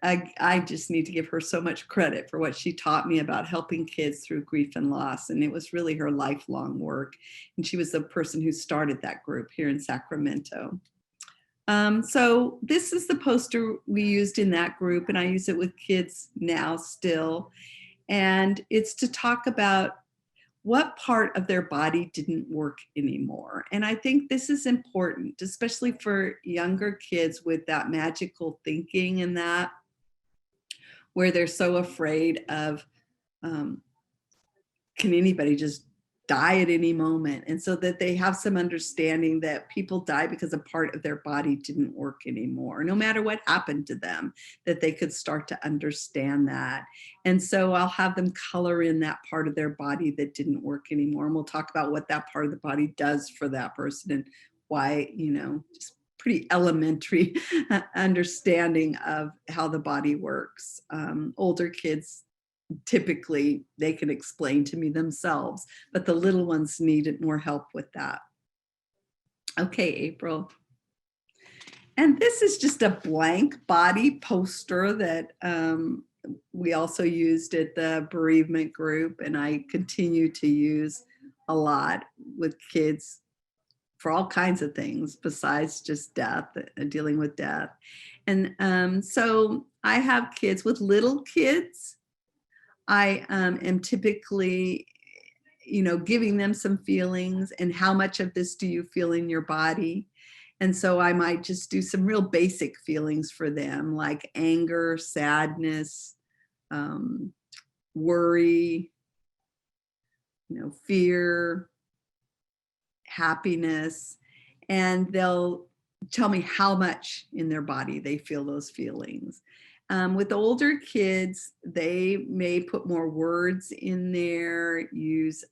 I just need to give her so much credit for what she taught me about helping kids through grief and loss. And it was really her lifelong work. And she was the person who started that group here in Sacramento. So this is the poster we used in that group, and I use it with kids now still. And it's to talk about what part of their body didn't work anymore. And I think this is important, especially for younger kids with that magical thinking and that, where they're so afraid of, can anybody just die at any moment? And so that they have some understanding that people die because a part of their body didn't work anymore, no matter what happened to them, that they could start to understand that. And so I'll have them color in that part of their body that didn't work anymore. And we'll talk about what that part of the body does for that person and why, just pretty elementary understanding of how the body works. Older kids typically they can explain to me themselves, but the little ones needed more help with that. Okay, April. And this is just a blank body poster that we also used at the bereavement group, and I continue to use a lot with kids for all kinds of things besides just death, dealing with death. And so I have kids. With little kids, I am typically, giving them some feelings and how much of this do you feel in your body? And so I might just do some real basic feelings for them, like anger, sadness, worry, fear, happiness, and they'll tell me how much in their body they feel those feelings. With older kids, they may put more words in there, use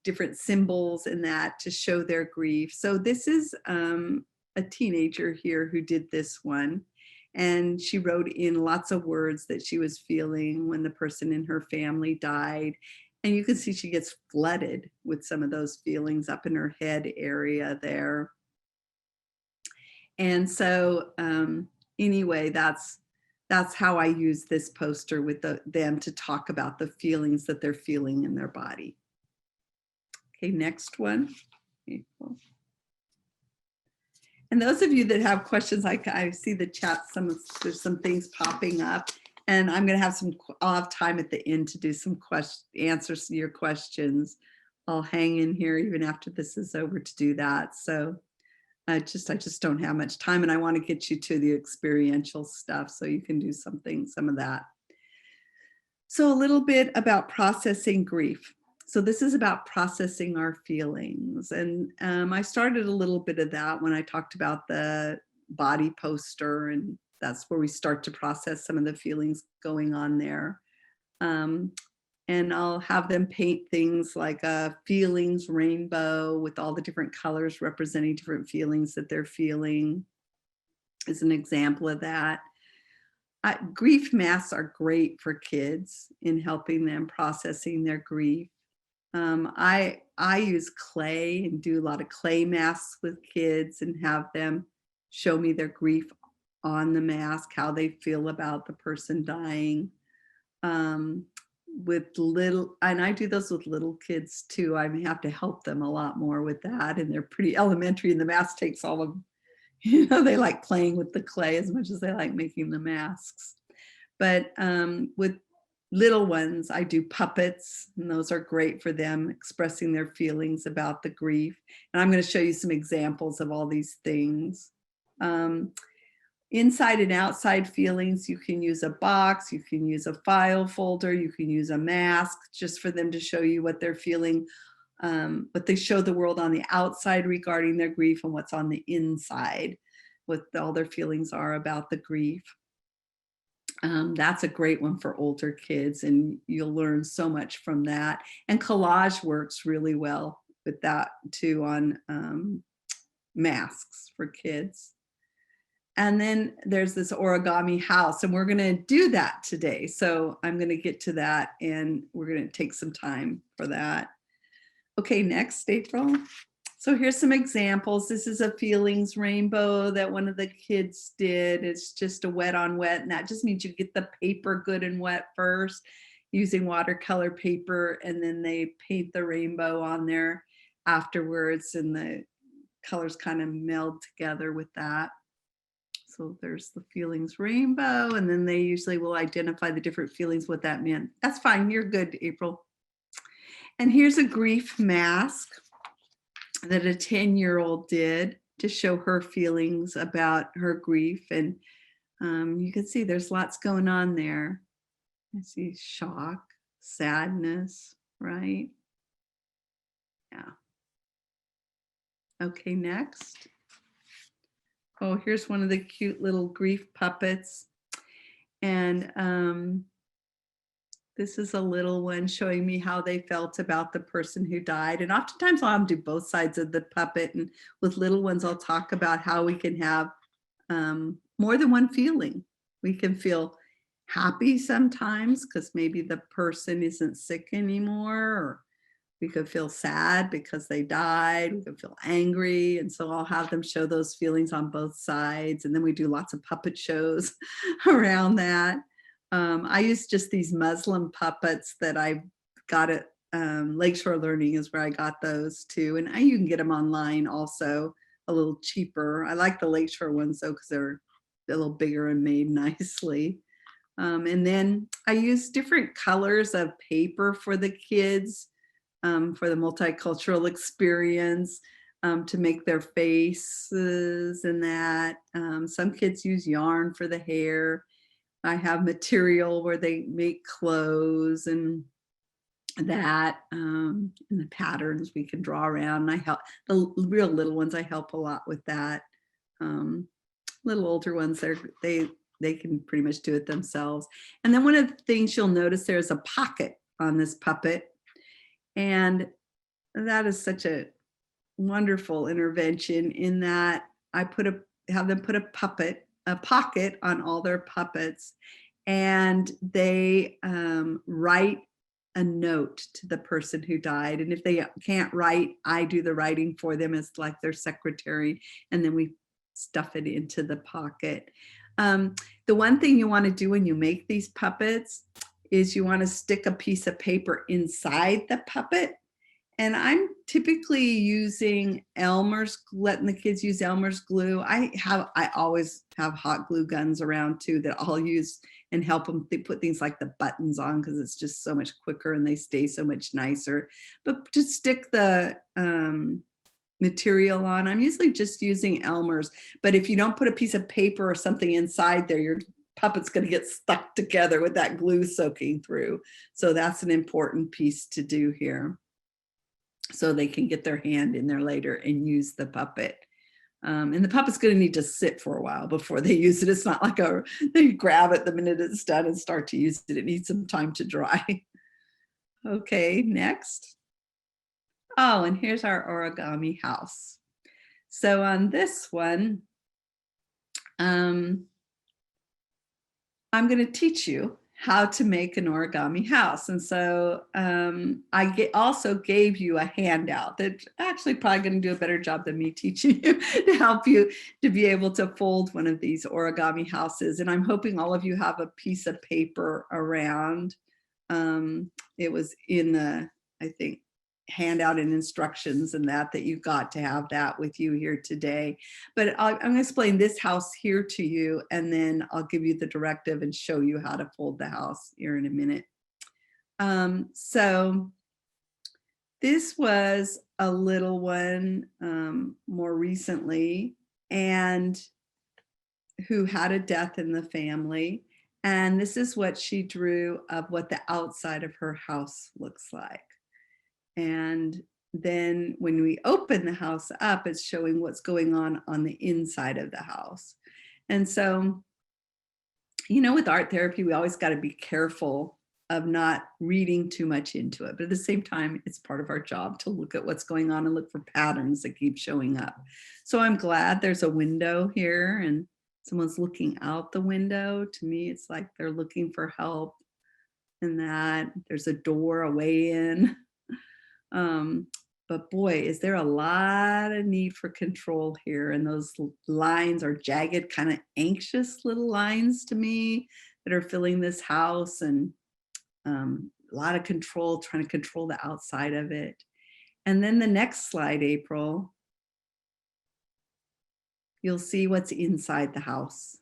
different symbols in that to show their grief. So this is a teenager here who did this one, and she wrote in lots of words that she was feeling when the person in her family died. And you can see she gets flooded with some of those feelings up in her head area there. And so anyway, that's how I use this poster with them to talk about the feelings that they're feeling in their body. Okay, next one. And those of you that have questions, I see the chat, there's some things popping up, and I'm going to I'll have time at the end to do some answers to your questions. I'll hang in here even after this is over to do that. So I just don't have much time, and I want to get you to the experiential stuff so you can do some of that. So a little bit about processing grief. So this is about processing our feelings. And I started a little bit of that when I talked about the body poster, and that's where we start to process some of the feelings going on there. And I'll have them paint things like a feelings rainbow with all the different colors representing different feelings that they're feeling is an example of that. Grief masks are great for kids in helping them processing their grief. I use clay and do a lot of clay masks with kids and have them show me their grief on the mask, how they feel about the person dying. And I do those with little kids too. I have to help them a lot more with that, and they're pretty elementary, and the mask takes all of, they like playing with the clay as much as they like making the masks. But with little ones, I do puppets, and those are great for them expressing their feelings about the grief. And I'm going to show you some examples of all these things. Inside and outside feelings, you can use a box, you can use a file folder, you can use a mask just for them to show you what they're feeling, what they show the world on the outside regarding their grief, and what's on the inside, what all their feelings are about the grief. That's a great one for older kids, and you'll learn so much from that. And collage works really well with that too on masks for kids. And then there's this Origami House, and we're going to do that today. So I'm going to get to that, and we're going to take some time for that. Okay, next, April. So here's some examples. This is a feelings rainbow that one of the kids did. It's just a wet on wet, and that just means you get the paper good and wet first using watercolor paper, and then they paint the rainbow on there afterwards, and the colors kind of meld together with that. So there's the feelings rainbow, and then they usually will identify the different feelings, what that meant. That's fine, you're good, April. And here's a grief mask that a 10-year-old did to show her feelings about her grief. And you can see there's lots going on there. I see shock, sadness, right? Yeah. Okay, next. Oh, here's one of the cute little grief puppets. And this is a little one showing me how they felt about the person who died. And oftentimes I'll have them do both sides of the puppet. And with little ones, I'll talk about how we can have more than one feeling. We can feel happy sometimes because maybe the person isn't sick anymore, or we could feel sad because they died. We could feel angry. And so I'll have them show those feelings on both sides. And then we do lots of puppet shows around that. I use just these Muslim puppets that I got at Lakeshore Learning is where I got those too. And you can get them online also, a little cheaper. I like the Lakeshore ones though, because they're a little bigger and made nicely. And then I use different colors of paper for the kids, for the multicultural experience, to make their faces and that. Some kids use yarn for the hair. I have material where they make clothes and that, and the patterns we can draw around. I help the real little ones. I help a lot with that. Little older ones, they can pretty much do it themselves. And then one of the things you'll notice, there's a pocket on this puppet, and that is such a wonderful intervention in that I have them put a pocket on all their puppets, and they write a note to the person who died. And if they can't write, I do the writing for them as like their secretary, and then we stuff it into the pocket. The one thing you want to do when you make these puppets is you want to stick a piece of paper inside the puppet. And I'm typically using Elmer's, letting the kids use Elmer's glue. I always have hot glue guns around too that I'll use and help them. They put things like the buttons on because it's just so much quicker and they stay so much nicer. But to stick the material on, I'm usually just using Elmer's. But if you don't put a piece of paper or something inside there, your puppet's going to get stuck together with that glue soaking through. So that's an important piece to do here, so they can get their hand in there later and use the puppet. And the puppet's going to need to sit for a while before they use it. It's not like they grab it the minute it's done and start to use it. It needs some time to dry. Okay, next. Oh, and here's our origami house. So on this one, I'm going to teach you how to make an origami house. And so I also gave you a handout that's actually probably going to do a better job than me teaching you to help you to be able to fold one of these origami houses. And I'm hoping all of you have a piece of paper around. It was in the, I think, handout and instructions and that you got to have that with you here today. But I'm going to explain this house here to you, and then I'll give you the directive and show you how to fold the house here in a minute. So this was a little one more recently, and who had a death in the family. And this is what she drew of what the outside of her house looks like. And then when we open the house up, it's showing what's going on the inside of the house. And so, you know, with art therapy, we always got to be careful of not reading too much into it. But at the same time, it's part of our job to look at what's going on and look for patterns that keep showing up. So I'm glad there's a window here and someone's looking out the window. To me, it's like they're looking for help, and that there's a door, a way in. But boy, is there a lot of need for control here. And those lines are jagged, kind of anxious little lines to me that are filling this house, and a lot of control, trying to control the outside of it. And then the next slide, April, you'll see what's inside the house.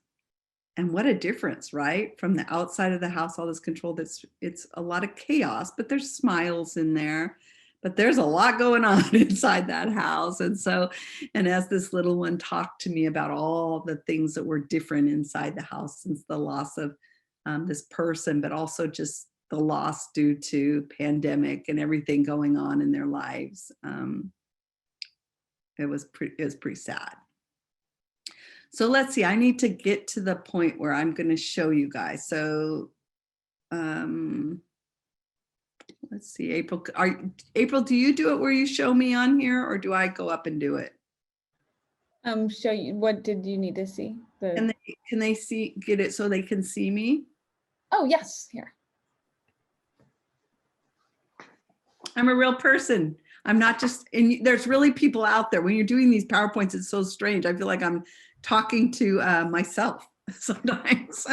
And what a difference, right? From the outside of the house, all this control, it's a lot of chaos, but there's smiles in there. But there's a lot going on inside that house. And so, and as this little one talked to me about all the things that were different inside the house since the loss of this person, but also just the loss due to pandemic and everything going on in their lives. It was pretty sad. So let's see, I need to get to the point where I'm going to show you guys. So, let's see, April, do you do it where you show me on here, or do I go up and do it? Show you, what did you need to see? Can they see, get it so they can see me? Oh, yes, here. I'm a real person. I'm not just, and there's really people out there. When you're doing these PowerPoints, it's so strange. I feel like I'm talking to myself sometimes.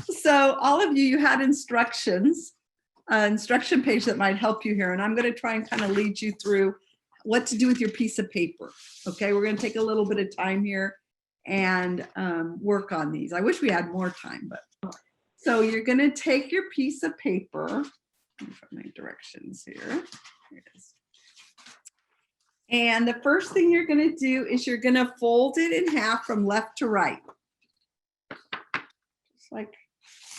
So all of you, you had instructions, instruction page that might help you here. And I'm going to try and kind of lead you through what to do with your piece of paper. Okay, we're going to take a little bit of time here and work on these. I wish we had more time, but so you're going to take your piece of paper. Let me put my directions here. Here it is. And the first thing you're going to do is you're going to fold it in half from left to right. Just like,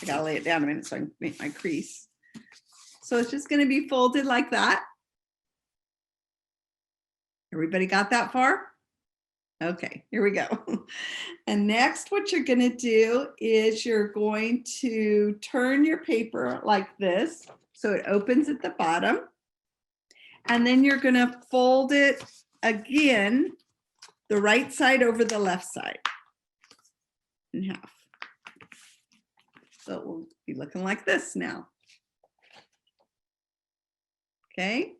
I got to lay it down a minute so I can make my crease. So it's just going to be folded like that. Everybody got that far? Okay, here we go. And next, what you're going to do is you're going to turn your paper like this so it opens at the bottom. And then you're going to fold it again, the right side over the left side in half. So it will be looking like this now. Okay.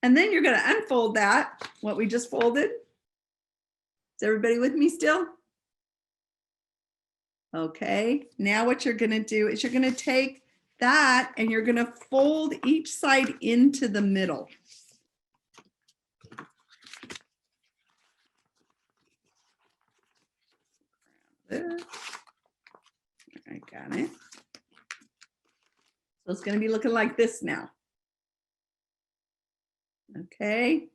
And then you're going to unfold that, what we just folded. Is everybody with me still? Okay. Now what you're going to do is you're going to take that and you're going to fold each side into the middle. There. I got it. So it's going to be looking like this now. Okay.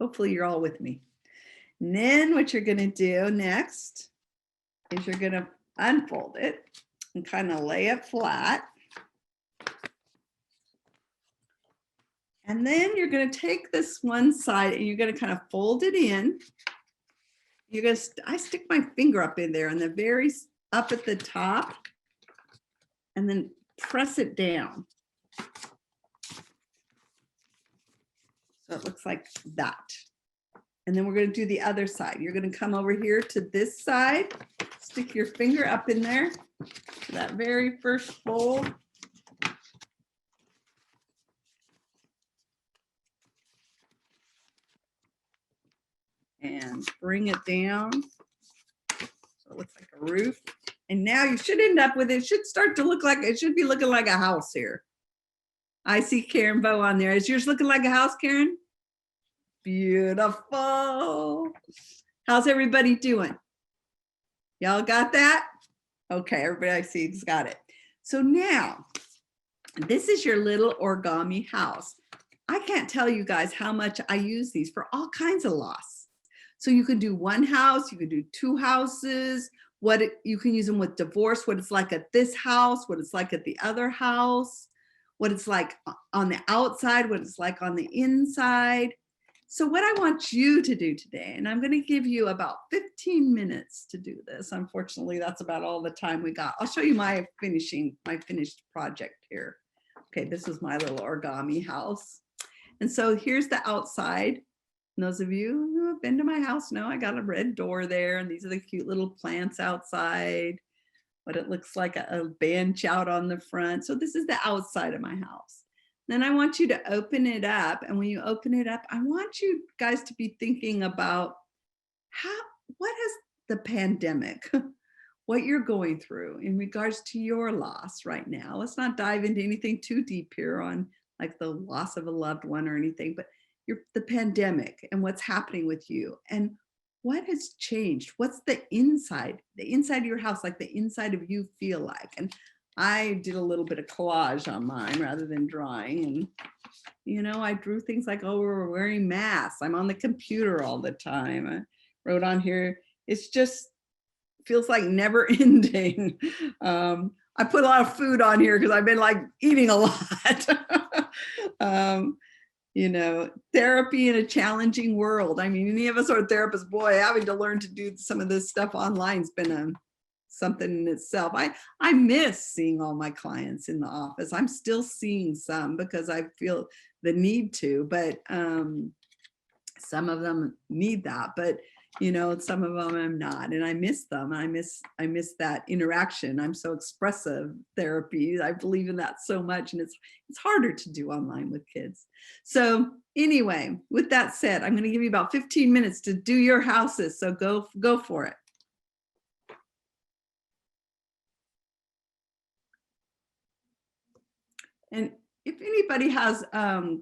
Hopefully you're all with me. And then what you're going to do next is you're going to unfold it and kind of lay it flat. And then you're going to take this one side and you're going to kind of fold it in. You're going to, I stick my finger up in there and the very up at the top and then press it down. So it looks like that. And then we're going to do the other side. You're going to come over here to this side, stick your finger up in there, that very first fold. And bring it down. So it looks like a roof. And now you should end up with, it should start to look like, it should be looking like a house here. I see Karen Bow on there. Is yours looking like a house, Karen? Beautiful. How's everybody doing? Y'all got that? Okay, everybody I see has got it. So now, this is your little origami house. I can't tell you guys how much I use these for all kinds of loss. So you can do one house, you can do two houses, you can use them with divorce, what it's like at this house, what it's like at the other house, what it's like on the outside, what it's like on the inside. So what I want you to do today, and I'm going to give you about 15 minutes to do this. Unfortunately, that's about all the time we got. I'll show you my finished project here. Okay, this is my little origami house. And so here's the outside. And those of you who have been to my house know I got a red door there, and these are the cute little plants outside. What it looks like a bench out on the front. So this is the outside of my house. Then I want you to open it up. And when you open it up, I want you guys to be thinking about what is the pandemic, what you're going through in regards to your loss right now. Let's not dive into anything too deep here on like the loss of a loved one or anything, but the pandemic and what's happening with you and what has changed. What's the inside of your house, like the inside of you feel like. And I did a little bit of collage on mine rather than drawing. And, you know, I drew things like, oh, we're wearing masks. I'm on the computer all the time. I wrote on here, it's just feels like never ending. I put a lot of food on here because I've been like eating a lot. You know, therapy in a challenging world. I mean, any of us are therapists, boy, having to learn to do some of this stuff online has been something in itself. I miss seeing all my clients in the office. I'm still seeing some because I feel the need to, but some of them need that. But, You know, some of them I'm not, and I miss them. I miss that interaction. I'm so expressive therapy. I believe in that so much, and it's harder to do online with kids. So anyway, with that said, I'm going to give you about 15 minutes to do your houses. So go for it. And if anybody has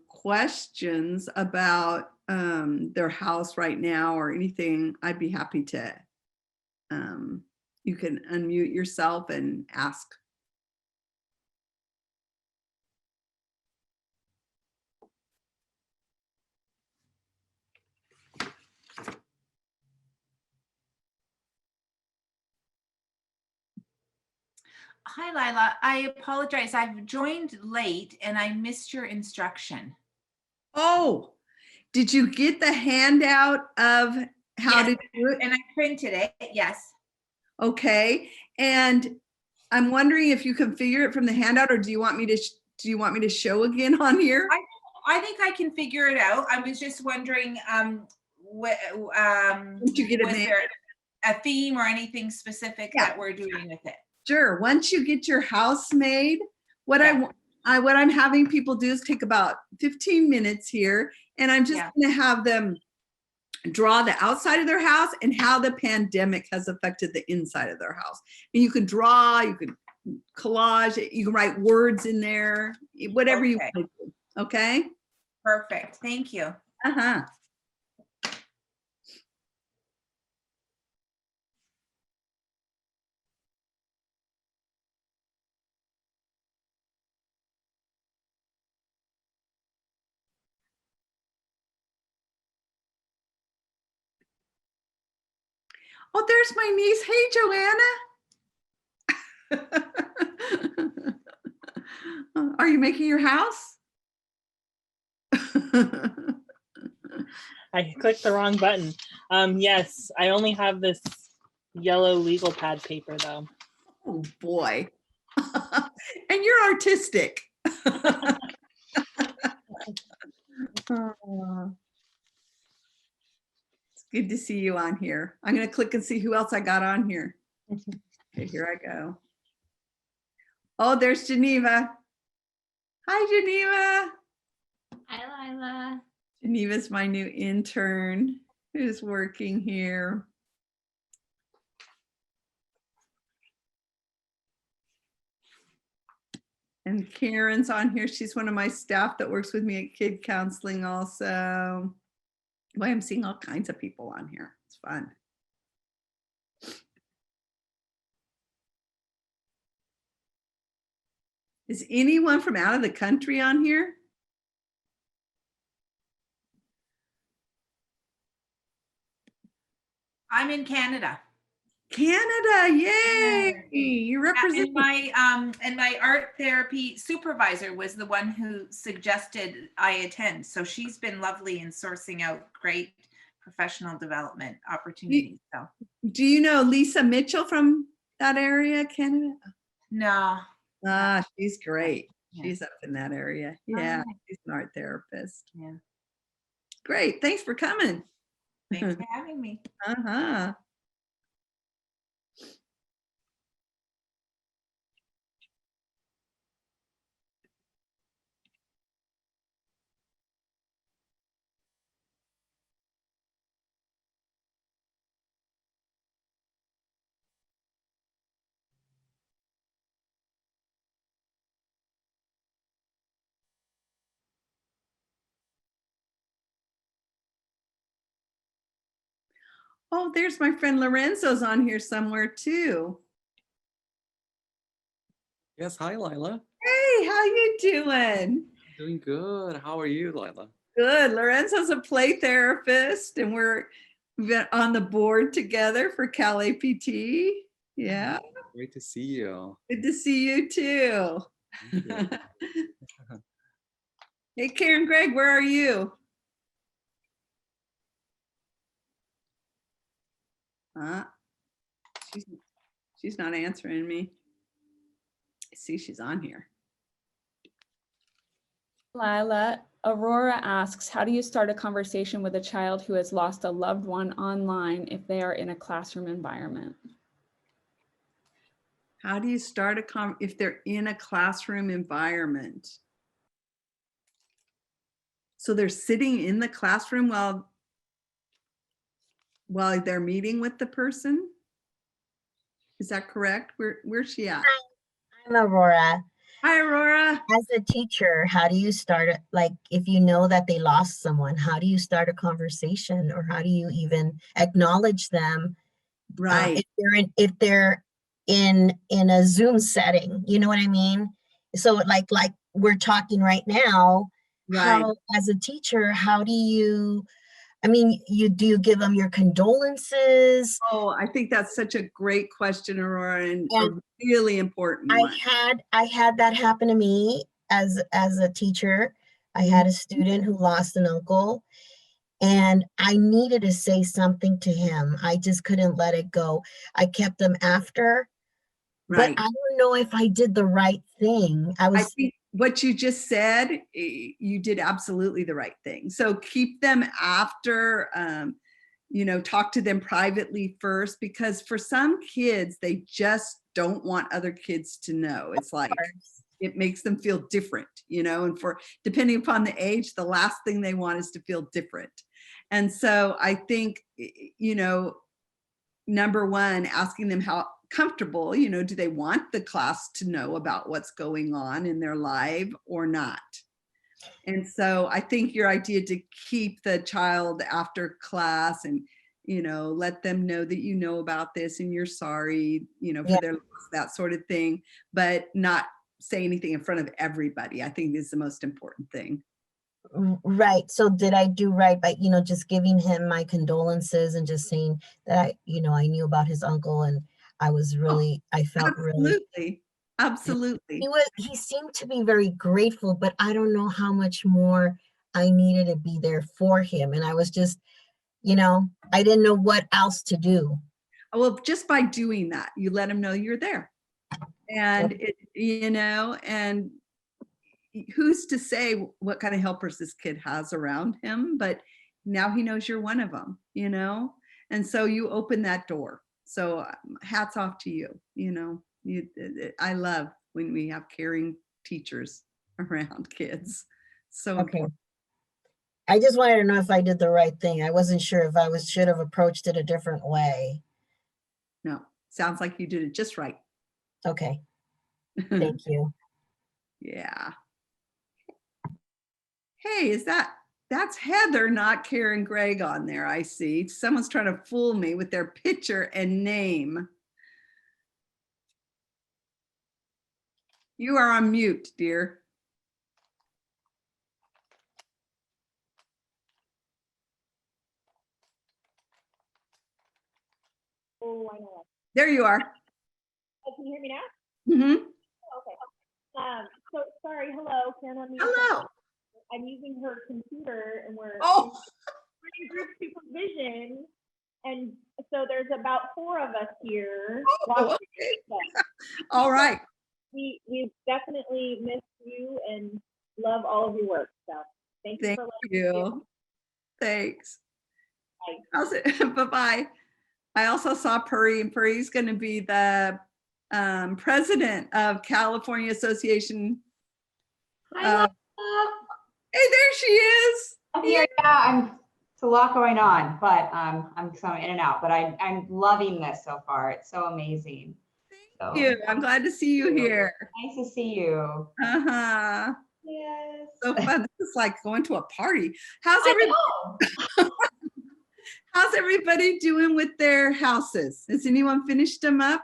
questions about their house right now or anything, I'd be happy to, you can unmute yourself and ask. Hi, Lila. I apologize. I've joined late and I missed your instruction. Oh, did you get the handout of how to do it? And I printed it, yes. Okay. And I'm wondering if you configure it from the handout, or do you want me to show again on here? I think I can figure it out. I was just wondering, was there a theme or anything specific that we're doing with it? Sure. Once you get your house made, what I'm having people do is take about 15 minutes here, and I'm just going to have them draw the outside of their house and how the pandemic has affected the inside of their house. And you can draw, you can collage, you can write words in there, whatever you want to do. Okay? Perfect. Thank you. Uh-huh. Oh, there's my niece. Hey, Joanna. Are you making your house? I clicked the wrong button. Yes, I only have this yellow legal pad paper though. Oh boy. And you're artistic. It's good to see you on here. I'm going to click and see who else I got on here. Okay, here I go. Oh, there's Geneva. Hi, Geneva. Hi, Lila. Geneva's my new intern who's working here. And Karen's on here. She's one of my staff that works with me at Kid Counseling also. Boy, I'm seeing all kinds of people on here. It's fun. Is anyone from out of the country on here? I'm in Canada. Canada, yay! You represent and my art therapy supervisor was the one who suggested I attend. So she's been lovely in sourcing out great professional development opportunities. So, do you know Lisa Mitchell from that area, Canada? No. Ah, she's great. Yeah. She's up in that area. Yeah, she's an art therapist. Yeah. Great. Thanks for coming. Thanks for having me. Uh-huh. Oh, there's my friend Lorenzo's on here somewhere too. Yes, hi, Lila. Hey, how you doing? Doing good. How are you, Lila? Good. Lorenzo's a play therapist, and we've been on the board together for Cal APT. Yeah. Great to see you. Good to see you too. Thank you. Hey, Karen Gregg, where are you? She's not answering me. I see she's on here. Lila, Aurora asks, how do you start a conversation with a child who has lost a loved one online if they are in a classroom environment? How do you start if they're in a classroom environment? So they're sitting in the classroom while they're meeting with the person? Is that correct? Where's she at? I'm Aurora. Hi, Aurora. As a teacher, how do you start it? Like, if you know that they lost someone, how do you start a conversation, or how do you even acknowledge them? Right. If they're in a Zoom setting, you know what I mean? So like we're talking right now, Right. how, as a teacher, how do you, I mean, do you give them your condolences? Oh, I think that's such a great question, Aurora, and a really important one. I had that happen to me as a teacher. I had a student who lost an uncle, and I needed to say something to him. I just couldn't let it go. I kept them after, Right. but I don't know if I did the right thing. I think what you just said, you did absolutely the right thing. So keep them after, talk to them privately first, because for some kids, they just don't want other kids to know. It's like, it makes them feel different, and depending upon the age, the last thing they want is to feel different. And so I think, number one, asking them how comfortable, do they want the class to know about what's going on in their life or not? And so I think your idea to keep the child after class and, let them know that you know about this and you're sorry, for their loss, that sort of thing, but not say anything in front of everybody, I think is the most important thing. Right. So did I do right by, just giving him my condolences and just saying that, I knew about his uncle, and I was really, I felt really. Absolutely. He seemed to be very grateful, but I don't know how much more I needed to be there for him. And I was just, I didn't know what else to do. Well, just by doing that, you let him know you're there. And, and who's to say what kind of helpers this kid has around him, but now he knows you're one of them, and so you open that door. So hats off to you. I love when we have caring teachers around kids. So important. I just wanted to know if I did the right thing. I wasn't sure if I should have approached it a different way. No, sounds like you did it just right. Okay. Thank you. Yeah. Hey, that's Heather, not Karen Gregg on there, I see. Someone's trying to fool me with their picture and name. You are on mute, dear. Oh, I know. There you are. Oh, can you hear me now? Mm-hmm. Okay. So sorry. Hello, Karen. Hello. I'm using her computer, and we're in group supervision, and so there's about 4 of us here. Okay. All right. We definitely miss you and love all of your work. So thank you for letting me do. Thanks. Bye. How's it? Bye-bye. I also saw Puri, and Puri's going to be the president of California Association. Hi, Hey, there she is. I'm here. Yeah, it's a lot going on, but I'm coming in and out. But I'm loving this so far. It's so amazing. Thank you. I'm glad to see you here. Nice to see you. Uh-huh. Yes. So fun. This is like going to a party. How's everybody doing with their houses? Has anyone finished them up?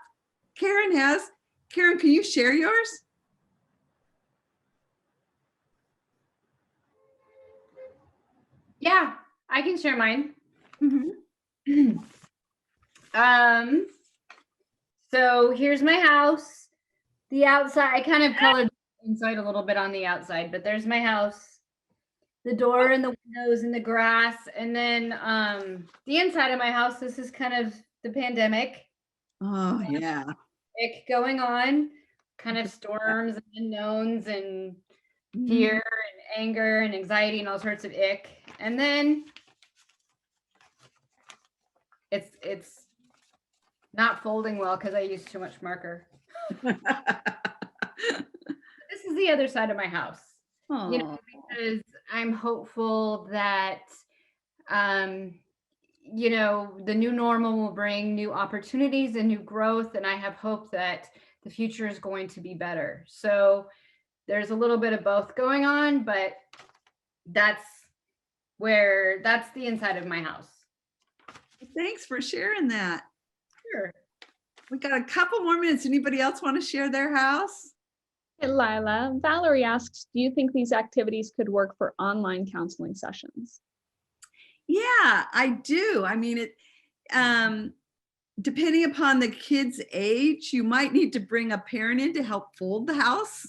Karen has. Karen, can you share yours? Yeah, I can share mine. Mm-hmm. So here's my house. The outside, I kind of colored inside a little bit on the outside, but there's my house. The door and the windows and the grass. And then the inside of my house, this is kind of the pandemic. Oh, yeah. Going on, kind of storms and unknowns and fear and anger and anxiety and all sorts of ick. And then it's not folding well because I used too much marker. This is the other side of my house. You know, because I'm hopeful that you know, the new normal will bring new opportunities and new growth, and I have hope that the future is going to be better. So there's a little bit of both going on, but that's the inside of my house. Thanks for sharing that. Sure. We got a couple more minutes. Anybody else want to share their house? Hey, Lila, Valerie asks, do you think these activities could work for online counseling sessions? Yeah, I do. I mean, depending upon the kid's age, you might need to bring a parent in to help fold the house,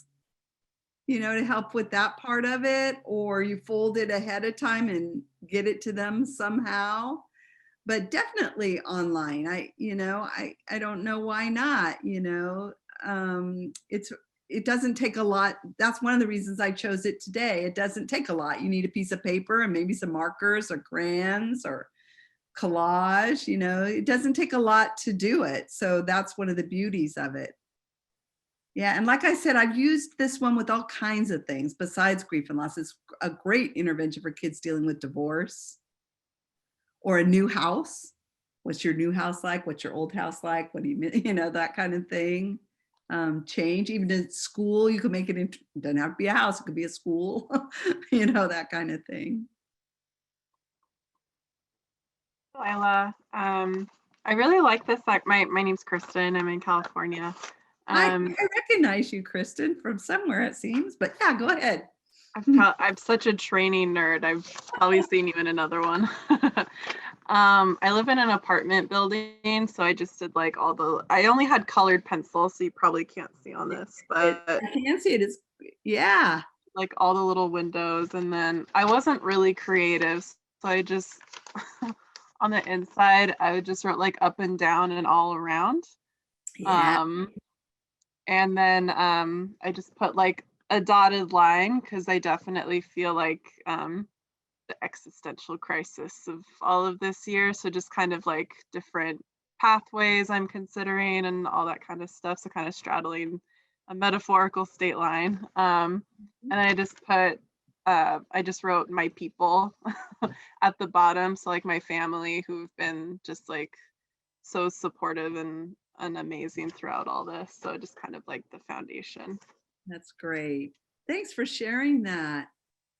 you know, to help with that part of it, or you fold it ahead of time and get it to them somehow. But definitely online. I don't know why not, you know. It doesn't take a lot. That's one of the reasons I chose it today. It doesn't take a lot. You need a piece of paper and maybe some markers or crayons or collage, you know. It doesn't take a lot to do it. So that's one of the beauties of it. Yeah, and like I said, I've used this one with all kinds of things besides grief and loss. It's a great intervention for kids dealing with divorce or a new house. What's your new house like? What's your old house like? What do you know, that kind of thing. Change, even in school, you can make it into, it doesn't have to be a house, it could be a school, you know, that kind of thing. Lila, I really like this. Like my name's Kristen. I'm in California. I recognize you, Kristen, from somewhere it seems, but yeah, go ahead. I'm such a training nerd. I've probably seen you in another one. I live in an apartment building, so I just did like I only had colored pencils, so you probably can't see on this, but I can see it. It's, yeah. Like all the little windows, and then I wasn't really creative, so I just, on the inside, I would just wrote like up and down and all around. Yeah. And then I just put like a dotted line because I definitely feel like the existential crisis of all of this year. So just kind of like different pathways I'm considering and all that kind of stuff. So kind of straddling a metaphorical state line. And I just put, I just wrote my people at the bottom. So like my family who've been just like so supportive and amazing throughout all this. So just kind of like the foundation. That's great. Thanks for sharing that.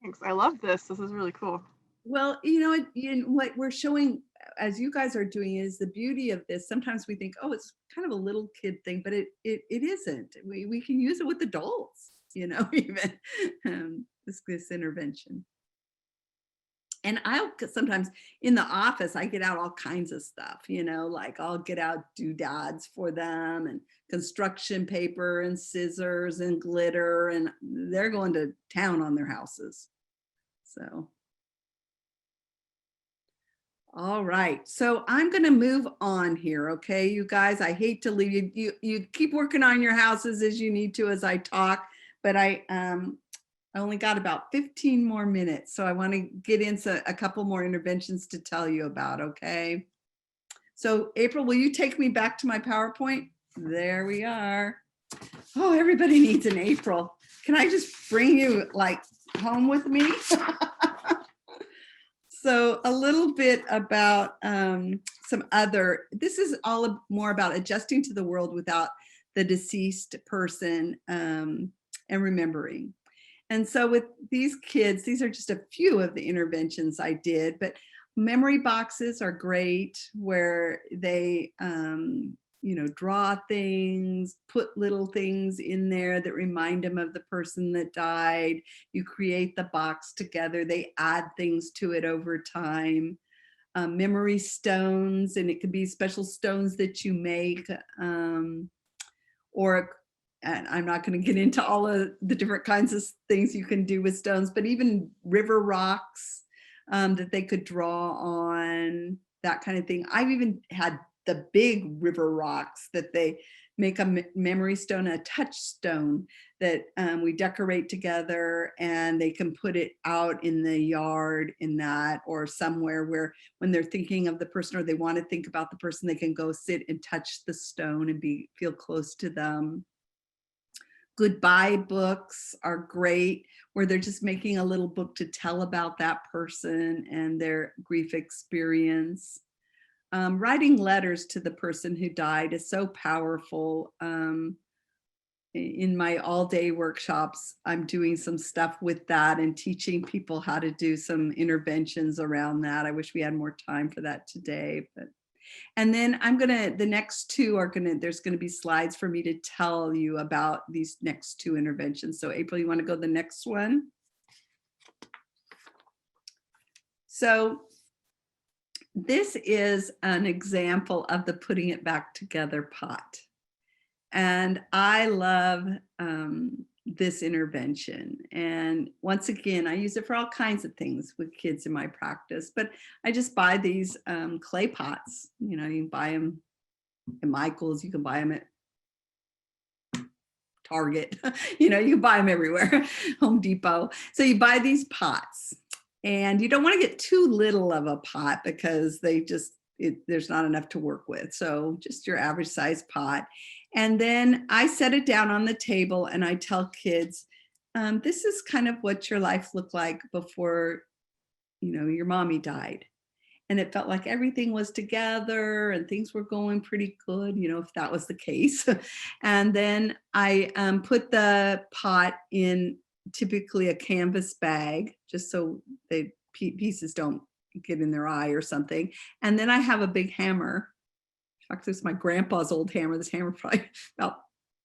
Thanks. I love this. This is really cool. Well, you know, what we're showing as you guys are doing is the beauty of this. Sometimes we think, oh, it's kind of a little kid thing, but it isn't. We can use it with adults, you know, even this intervention. And I'll sometimes in the office, I get out all kinds of stuff, you know, like I'll get out doodads for them and construction paper and scissors and glitter, and they're going to town on their houses. So, all right. So I'm going to move on here. Okay, you guys, I hate to leave you. You keep working on your houses as you need to as I talk, but I only got about 15 more minutes. So I want to get into a couple more interventions to tell you about, okay? So April, will you take me back to my PowerPoint? There we are. Oh, everybody needs an April. Can I just bring you like home with me? So a little bit about this is all more about adjusting to the world without the deceased person and remembering. And so with these kids, these are just a few of the interventions I did, but memory boxes are great where they, you know, draw things, put little things in there that remind them of the person that died. You create the box together. They add things to it over time. Memory stones, and it could be special stones that you make, and I'm not going to get into all of the different kinds of things you can do with stones, but even river rocks that they could draw on, that kind of thing. I've even had the big river rocks that they make a memory stone, a touchstone that we decorate together, and they can put it out in the yard in that, or somewhere where when they're thinking of the person or they want to think about the person, they can go sit and touch the stone and feel close to them. Goodbye books are great, where they're just making a little book to tell about that person and their grief experience. Writing letters to the person who died is so powerful. In my all-day workshops, I'm doing some stuff with that and teaching people how to do some interventions around that. I wish we had more time for that today, but. And then the next two there's gonna be slides for me to tell you about these next two interventions. So April, you wanna go to the next one? So this is an example of the putting it back together pot. And I love this intervention. And once again, I use it for all kinds of things with kids in my practice, but I just buy these clay pots. You know, you can buy them at Michael's, you can buy them at Target, you know, you can buy them everywhere, Home Depot. So you buy these pots, and you don't want to get too little of a pot because there's not enough to work with. So just your average size pot. And then I set it down on the table and I tell kids, this is kind of what your life looked like before, you know, your mommy died. And it felt like everything was together and things were going pretty good, you know, if that was the case. And then I put the pot in typically a canvas bag, just so the pieces don't get in their eye or something. And then I have a big hammer. In fact, this is my grandpa's old hammer. This hammer probably about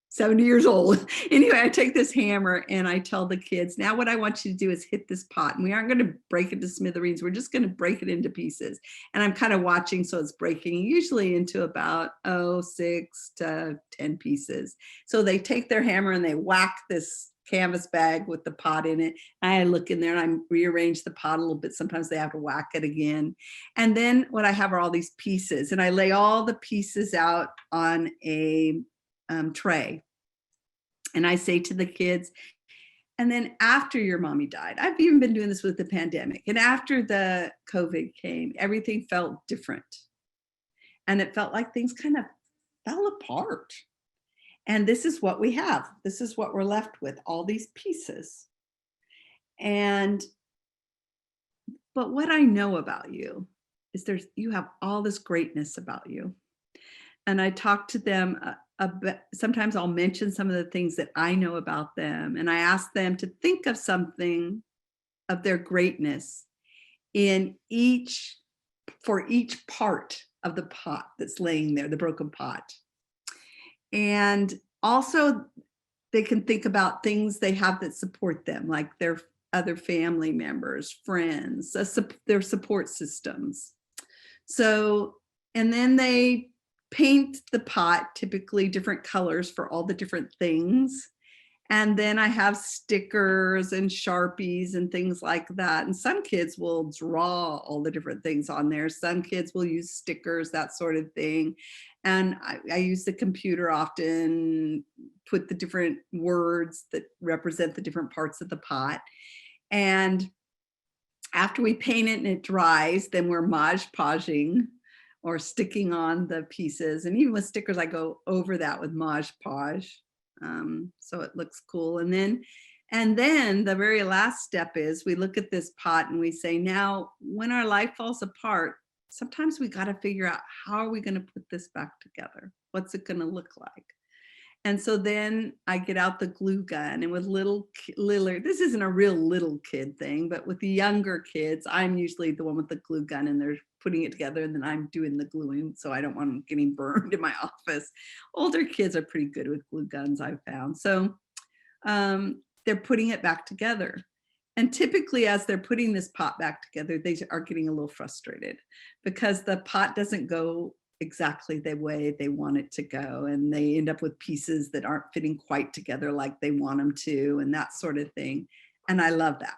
70 years old. Anyway, I take this hammer and I tell the kids, now what I want you to do is hit this pot, and we aren't going to break it to smithereens. We're just going to break it into pieces. And I'm kind of watching, so it's breaking usually into about 6 to 10 pieces. So they take their hammer and they whack this canvas bag with the pot in it. I look in there and I rearrange the pot a little bit. Sometimes they have to whack it again. And then what I have are all these pieces, and I lay all the pieces out on a tray. And I say to the kids, and then after your mommy died, I've even been doing this with the pandemic, and after the COVID came, everything felt different. And it felt like things kind of fell apart. And this is what we have. This is what we're left with, all these pieces. But what I know about you is you have all this greatness about you. And I talk to them sometimes I'll mention some of the things that I know about them. And I ask them to think of something of their greatness for each part of the pot that's laying there, the broken pot. And also they can think about things they have that support them, like their other family members, friends, their support systems. So, and then they paint the pot, typically different colors for all the different things. And then I have stickers and Sharpies and things like that. And some kids will draw all the different things on there. Some kids will use stickers, that sort of thing. And I use the computer often, put the different words that represent the different parts of the pot. And after we paint it and it dries, then we're Mod Podging or sticking on the pieces. And even with stickers, I go over that with Mod Podge. So it looks cool. And then the very last step is we look at this pot and we say, now, when our life falls apart, sometimes we got to figure out, how are we going to put this back together? What's it going to look like? And so then I get out the glue gun, and with this isn't a real little kid thing, but with the younger kids, I'm usually the one with the glue gun, and they're putting it together, and then I'm doing the gluing, so I don't want them getting burned in my office. Older kids are pretty good with glue guns, I've found. So they're putting it back together. And typically, as they're putting this pot back together, they are getting a little frustrated because the pot doesn't go exactly the way they want it to go. And they end up with pieces that aren't fitting quite together like they want them to, and that sort of thing. And I love that.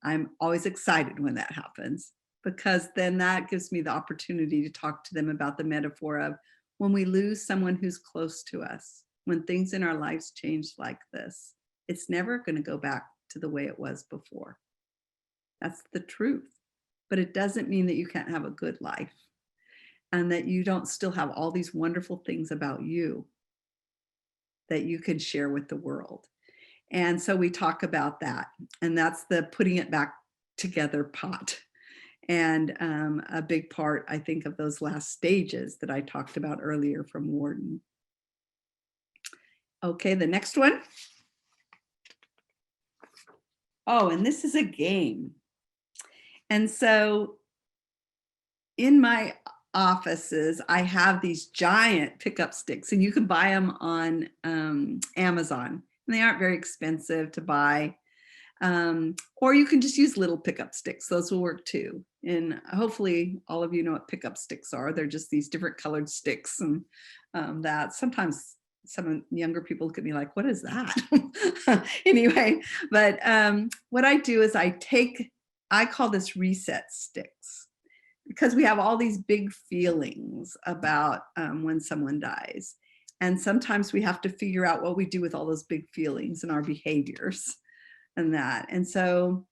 I'm always excited when that happens. because then that gives me the opportunity to talk to them about the metaphor of when we lose someone who's close to us, when things in our lives change like this, it's never going to go back to the way it was before. That's the truth. But it doesn't mean that you can't have a good life and that you don't still have all these wonderful things about you that you can share with the world. And so we talk about that, and that's the putting it back together pot. And a big part, I think, of those last stages that I talked about earlier from Warden. Okay, the next one. Oh, and this is a game. And so in my offices, I have these giant pickup sticks, and you can buy them on Amazon. And they aren't very expensive to buy. Or you can just use little pickup sticks. Those will work too. And hopefully all of you know what pickup sticks are. They're just these different colored sticks, and that sometimes some younger people look at me like, what is that? Anyway, but what I do is I call this reset sticks, because we have all these big feelings about when someone dies. And sometimes we have to figure out what we do with all those big feelings and our behaviors and that. And so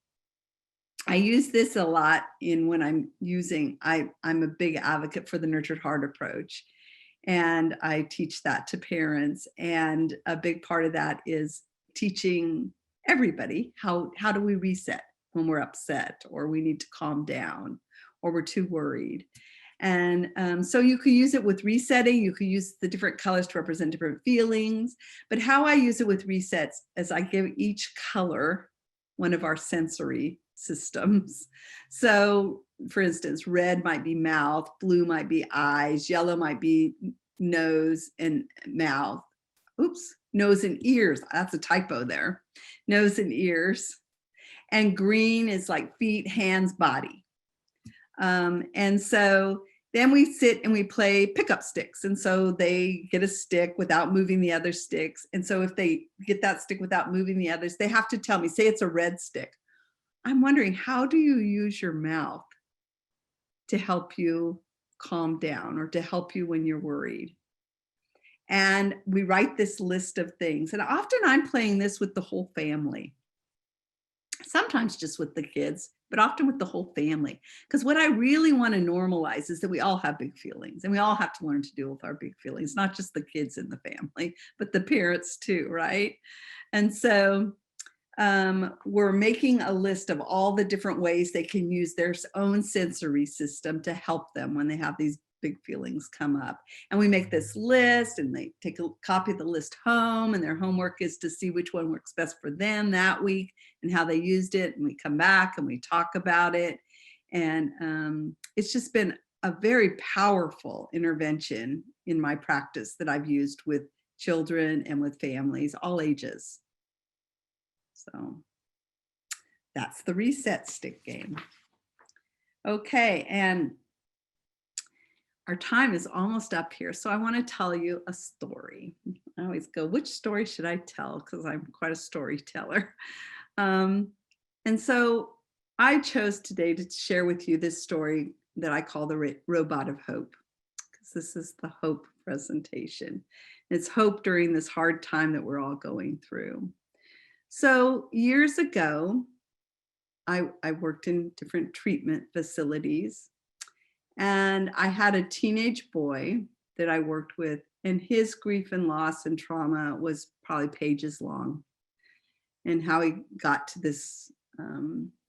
I use this a lot when I'm a big advocate for the nurtured heart approach. And I teach that to parents. And a big part of that is teaching everybody how do we reset when we're upset, or we need to calm down, or we're too worried. And so you could use it with resetting. You could use the different colors to represent different feelings. But how I use it with resets is I give each color one of our sensory systems. So for instance, red might be mouth, blue might be eyes, yellow might be nose and mouth. Oops, nose and ears. That's a typo there. Nose and ears. And green is like feet, hands, body. And so then we sit and we play pickup sticks. And so they get a stick without moving the other sticks. And so if they get that stick without moving the others, they have to tell me, say it's a red stick. I'm wondering, how do you use your mouth to help you calm down, or to help you when you're worried? And we write this list of things. And often I'm playing this with the whole family. Sometimes just with the kids, but often with the whole family. Because what I really want to normalize is that we all have big feelings, and we all have to learn to deal with our big feelings, not just the kids in the family, but the parents too, right? And so we're making a list of all the different ways they can use their own sensory system to help them when they have these big feelings come up. And we make this list, and they take a copy of the list home, and their homework is to see which one works best for them that week and how they used it. And we come back and we talk about it. And it's just been a very powerful intervention in my practice that I've used with children and with families, all ages. So that's the reset stick game. Okay, and our time is almost up here, so I want to tell you a story. I always go, which story should I tell? Because I'm quite a storyteller. And so I chose today to share with you this story that I call the Robot of Hope, because this is the hope presentation. It's hope during this hard time that we're all going through. So years ago, I worked in different treatment facilities. And I had a teenage boy that I worked with, and his grief and loss and trauma was probably pages long, and how he got to this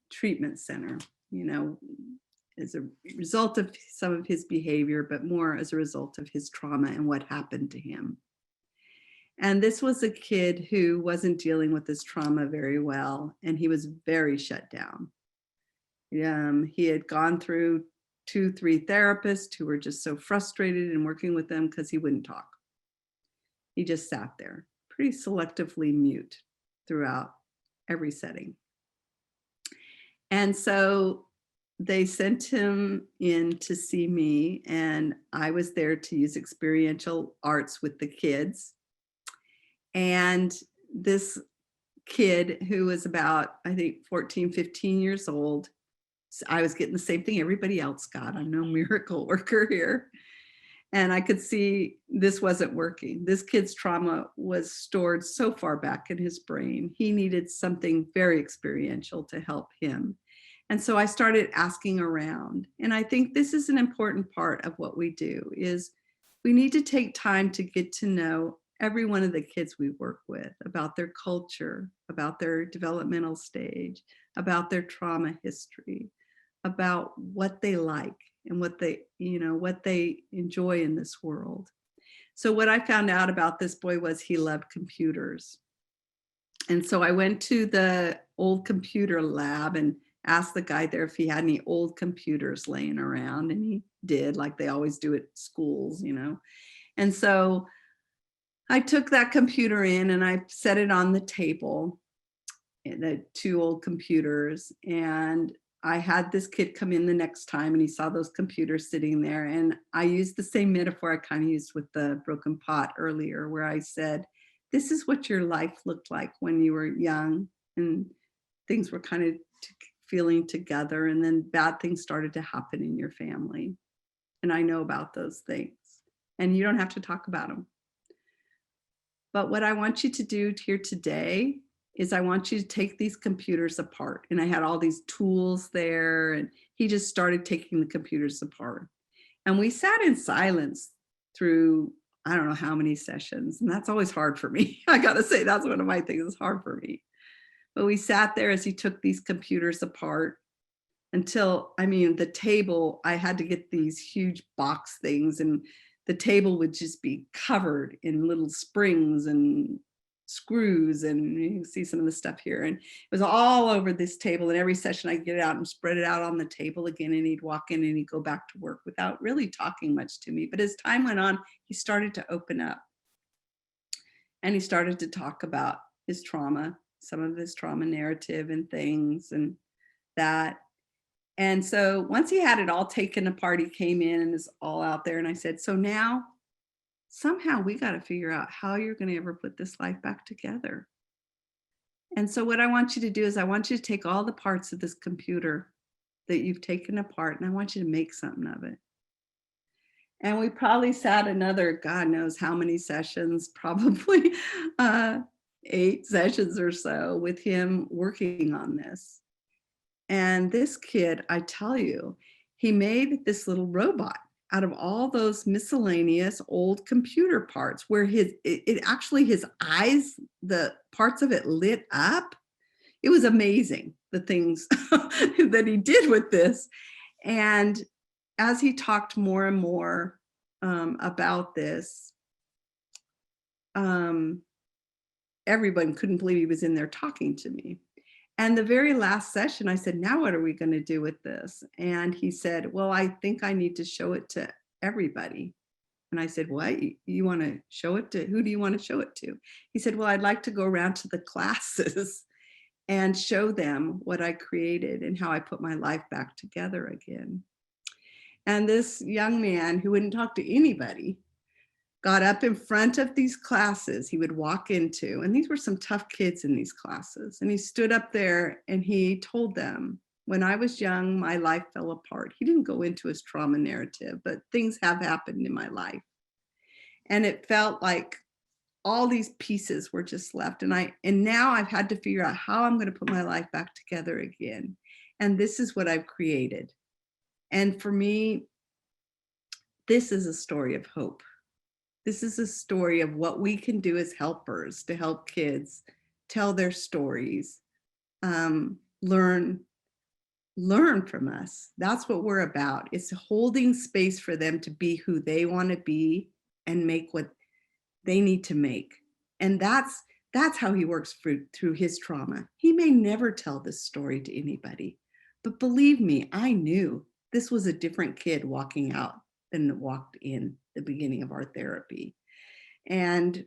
treatment center, you know, as a result of some of his behavior, but more as a result of his trauma and what happened to him. And this was a kid who wasn't dealing with his trauma very well, and he was very shut down. He had gone through 2-3 therapists who were just so frustrated in working with them because he wouldn't talk. He just sat there, pretty selectively mute throughout every setting. And so they sent him in to see me, and I was there to use experiential arts with the kids. And this kid, who was about, I think, 14, 15 years old, I was getting the same thing everybody else got. I'm no miracle worker here. And I could see this wasn't working. This kid's trauma was stored so far back in his brain. He needed something very experiential to help him. And so I started asking around. And I think this is an important part of what we do is we need to take time to get to know every one of the kids we work with, about their culture, about their developmental stage, about their trauma history, about what they like and what they, what they enjoy in this world. So what I found out about this boy was he loved computers. And so I went to the old computer lab and asked the guy there if he had any old computers laying around, and he did, like they always do at schools, And so I took that computer in and I set it on the table, the 2 old computers, and I had this kid come in the next time and he saw those computers sitting there. And I used the same metaphor I kind of used with the broken pot earlier, where I said, this is what your life looked like when you were young and things were kind of feeling together, and then bad things started to happen in your family. And I know about those things, and you don't have to talk about them. But what I want you to do here today is I want you to take these computers apart. And I had all these tools there, and he just started taking the computers apart. And we sat in silence through, I don't know how many sessions. And that's always hard for me. I gotta say, that's one of my things that's hard for me. But we sat there as he took these computers apart until, the table, I had to get these huge box things, and the table would just be covered in little springs and screws, and you can see some of the stuff here, and it was all over this table. And every session I'd get it out and spread it out on the table again, and he'd walk in and he'd go back to work without really talking much to me. But as time went on, he started to open up, and he started to talk about his trauma, some of his trauma narrative and things and that. And so once he had it all taken apart, he came in and is all out there. And I said, so now somehow we got to figure out how you're going to ever put this life back together. And so what I want you to do is I want you to take all the parts of this computer that you've taken apart, and I want you to make something of it. And we probably sat another, God knows how many sessions, probably 8 sessions or so with him working on this. And this kid, I tell you, he made this little robot out of all those miscellaneous old computer parts, where it actually, his eyes, the parts of it lit up. It was amazing, the things that he did with this. And as he talked more and more about this, everyone couldn't believe he was in there talking to me. And the very last session, I said, now what are we going to do with this? And he said, well, I think I need to show it to everybody. And I said, what? You want to show it to, who do you want to show it to? He said, well, I'd like to go around to the classes and show them what I created and how I put my life back together again. And this young man who wouldn't talk to anybody got up in front of these classes he would walk into, and these were some tough kids in these classes. And he stood up there and he told them, when I was young, my life fell apart. He didn't go into his trauma narrative, but things have happened in my life. And it felt like all these pieces were just left. And now I've had to figure out how I'm going to put my life back together again. And this is what I've created. And for me, this is a story of hope. This is a story of what we can do as helpers to help kids tell their stories, learn from us. That's what we're about. It's holding space for them to be who they want to be and make what they need to make. And that's how he works through his trauma. He may never tell this story to anybody, but believe me, I knew this was a different kid walking out than walked in the beginning of our therapy. And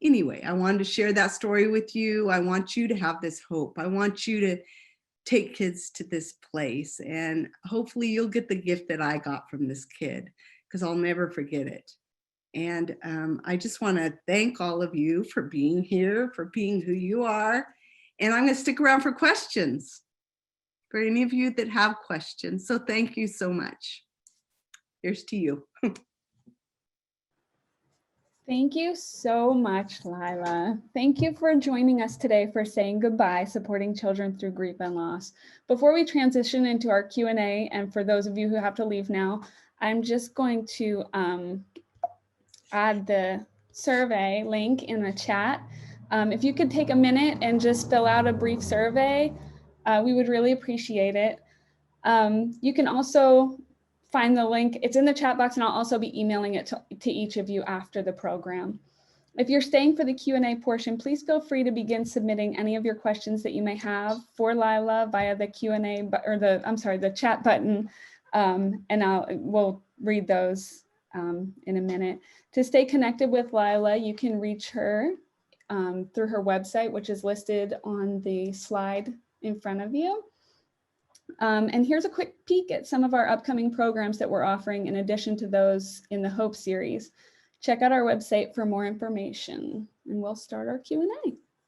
anyway, I wanted to share that story with you. I want you to have this hope. I want you to take kids to this place, and hopefully you'll get the gift that I got from this kid, because I'll never forget it. And I just want to thank all of you for being here, for being who you are. And I'm going to stick around for questions. for any of you that have questions. So thank you so much. Here's to you. Thank you so much, Lila. Thank you for joining us today for Saying Goodbye, Supporting Children Through Grief and Loss. Before we transition into our Q&A, and for those of you who have to leave now, I'm just going to add the survey link in the chat. If you could take a minute and just fill out a brief survey, we would really appreciate it. You can also find the link. It's in the chat box, and I'll also be emailing it to each of you after the program. If you're staying for the Q&A portion, please feel free to begin submitting any of your questions that you may have for Lila via the Q&A, or the chat button, and we'll read those in a minute. To stay connected with Lila, you can reach her through her website, which is listed on the slide in front of you. And here's a quick peek at some of our upcoming programs that we're offering in addition to those in the Hope series. Check out our website for more information, and we'll start our Q&A.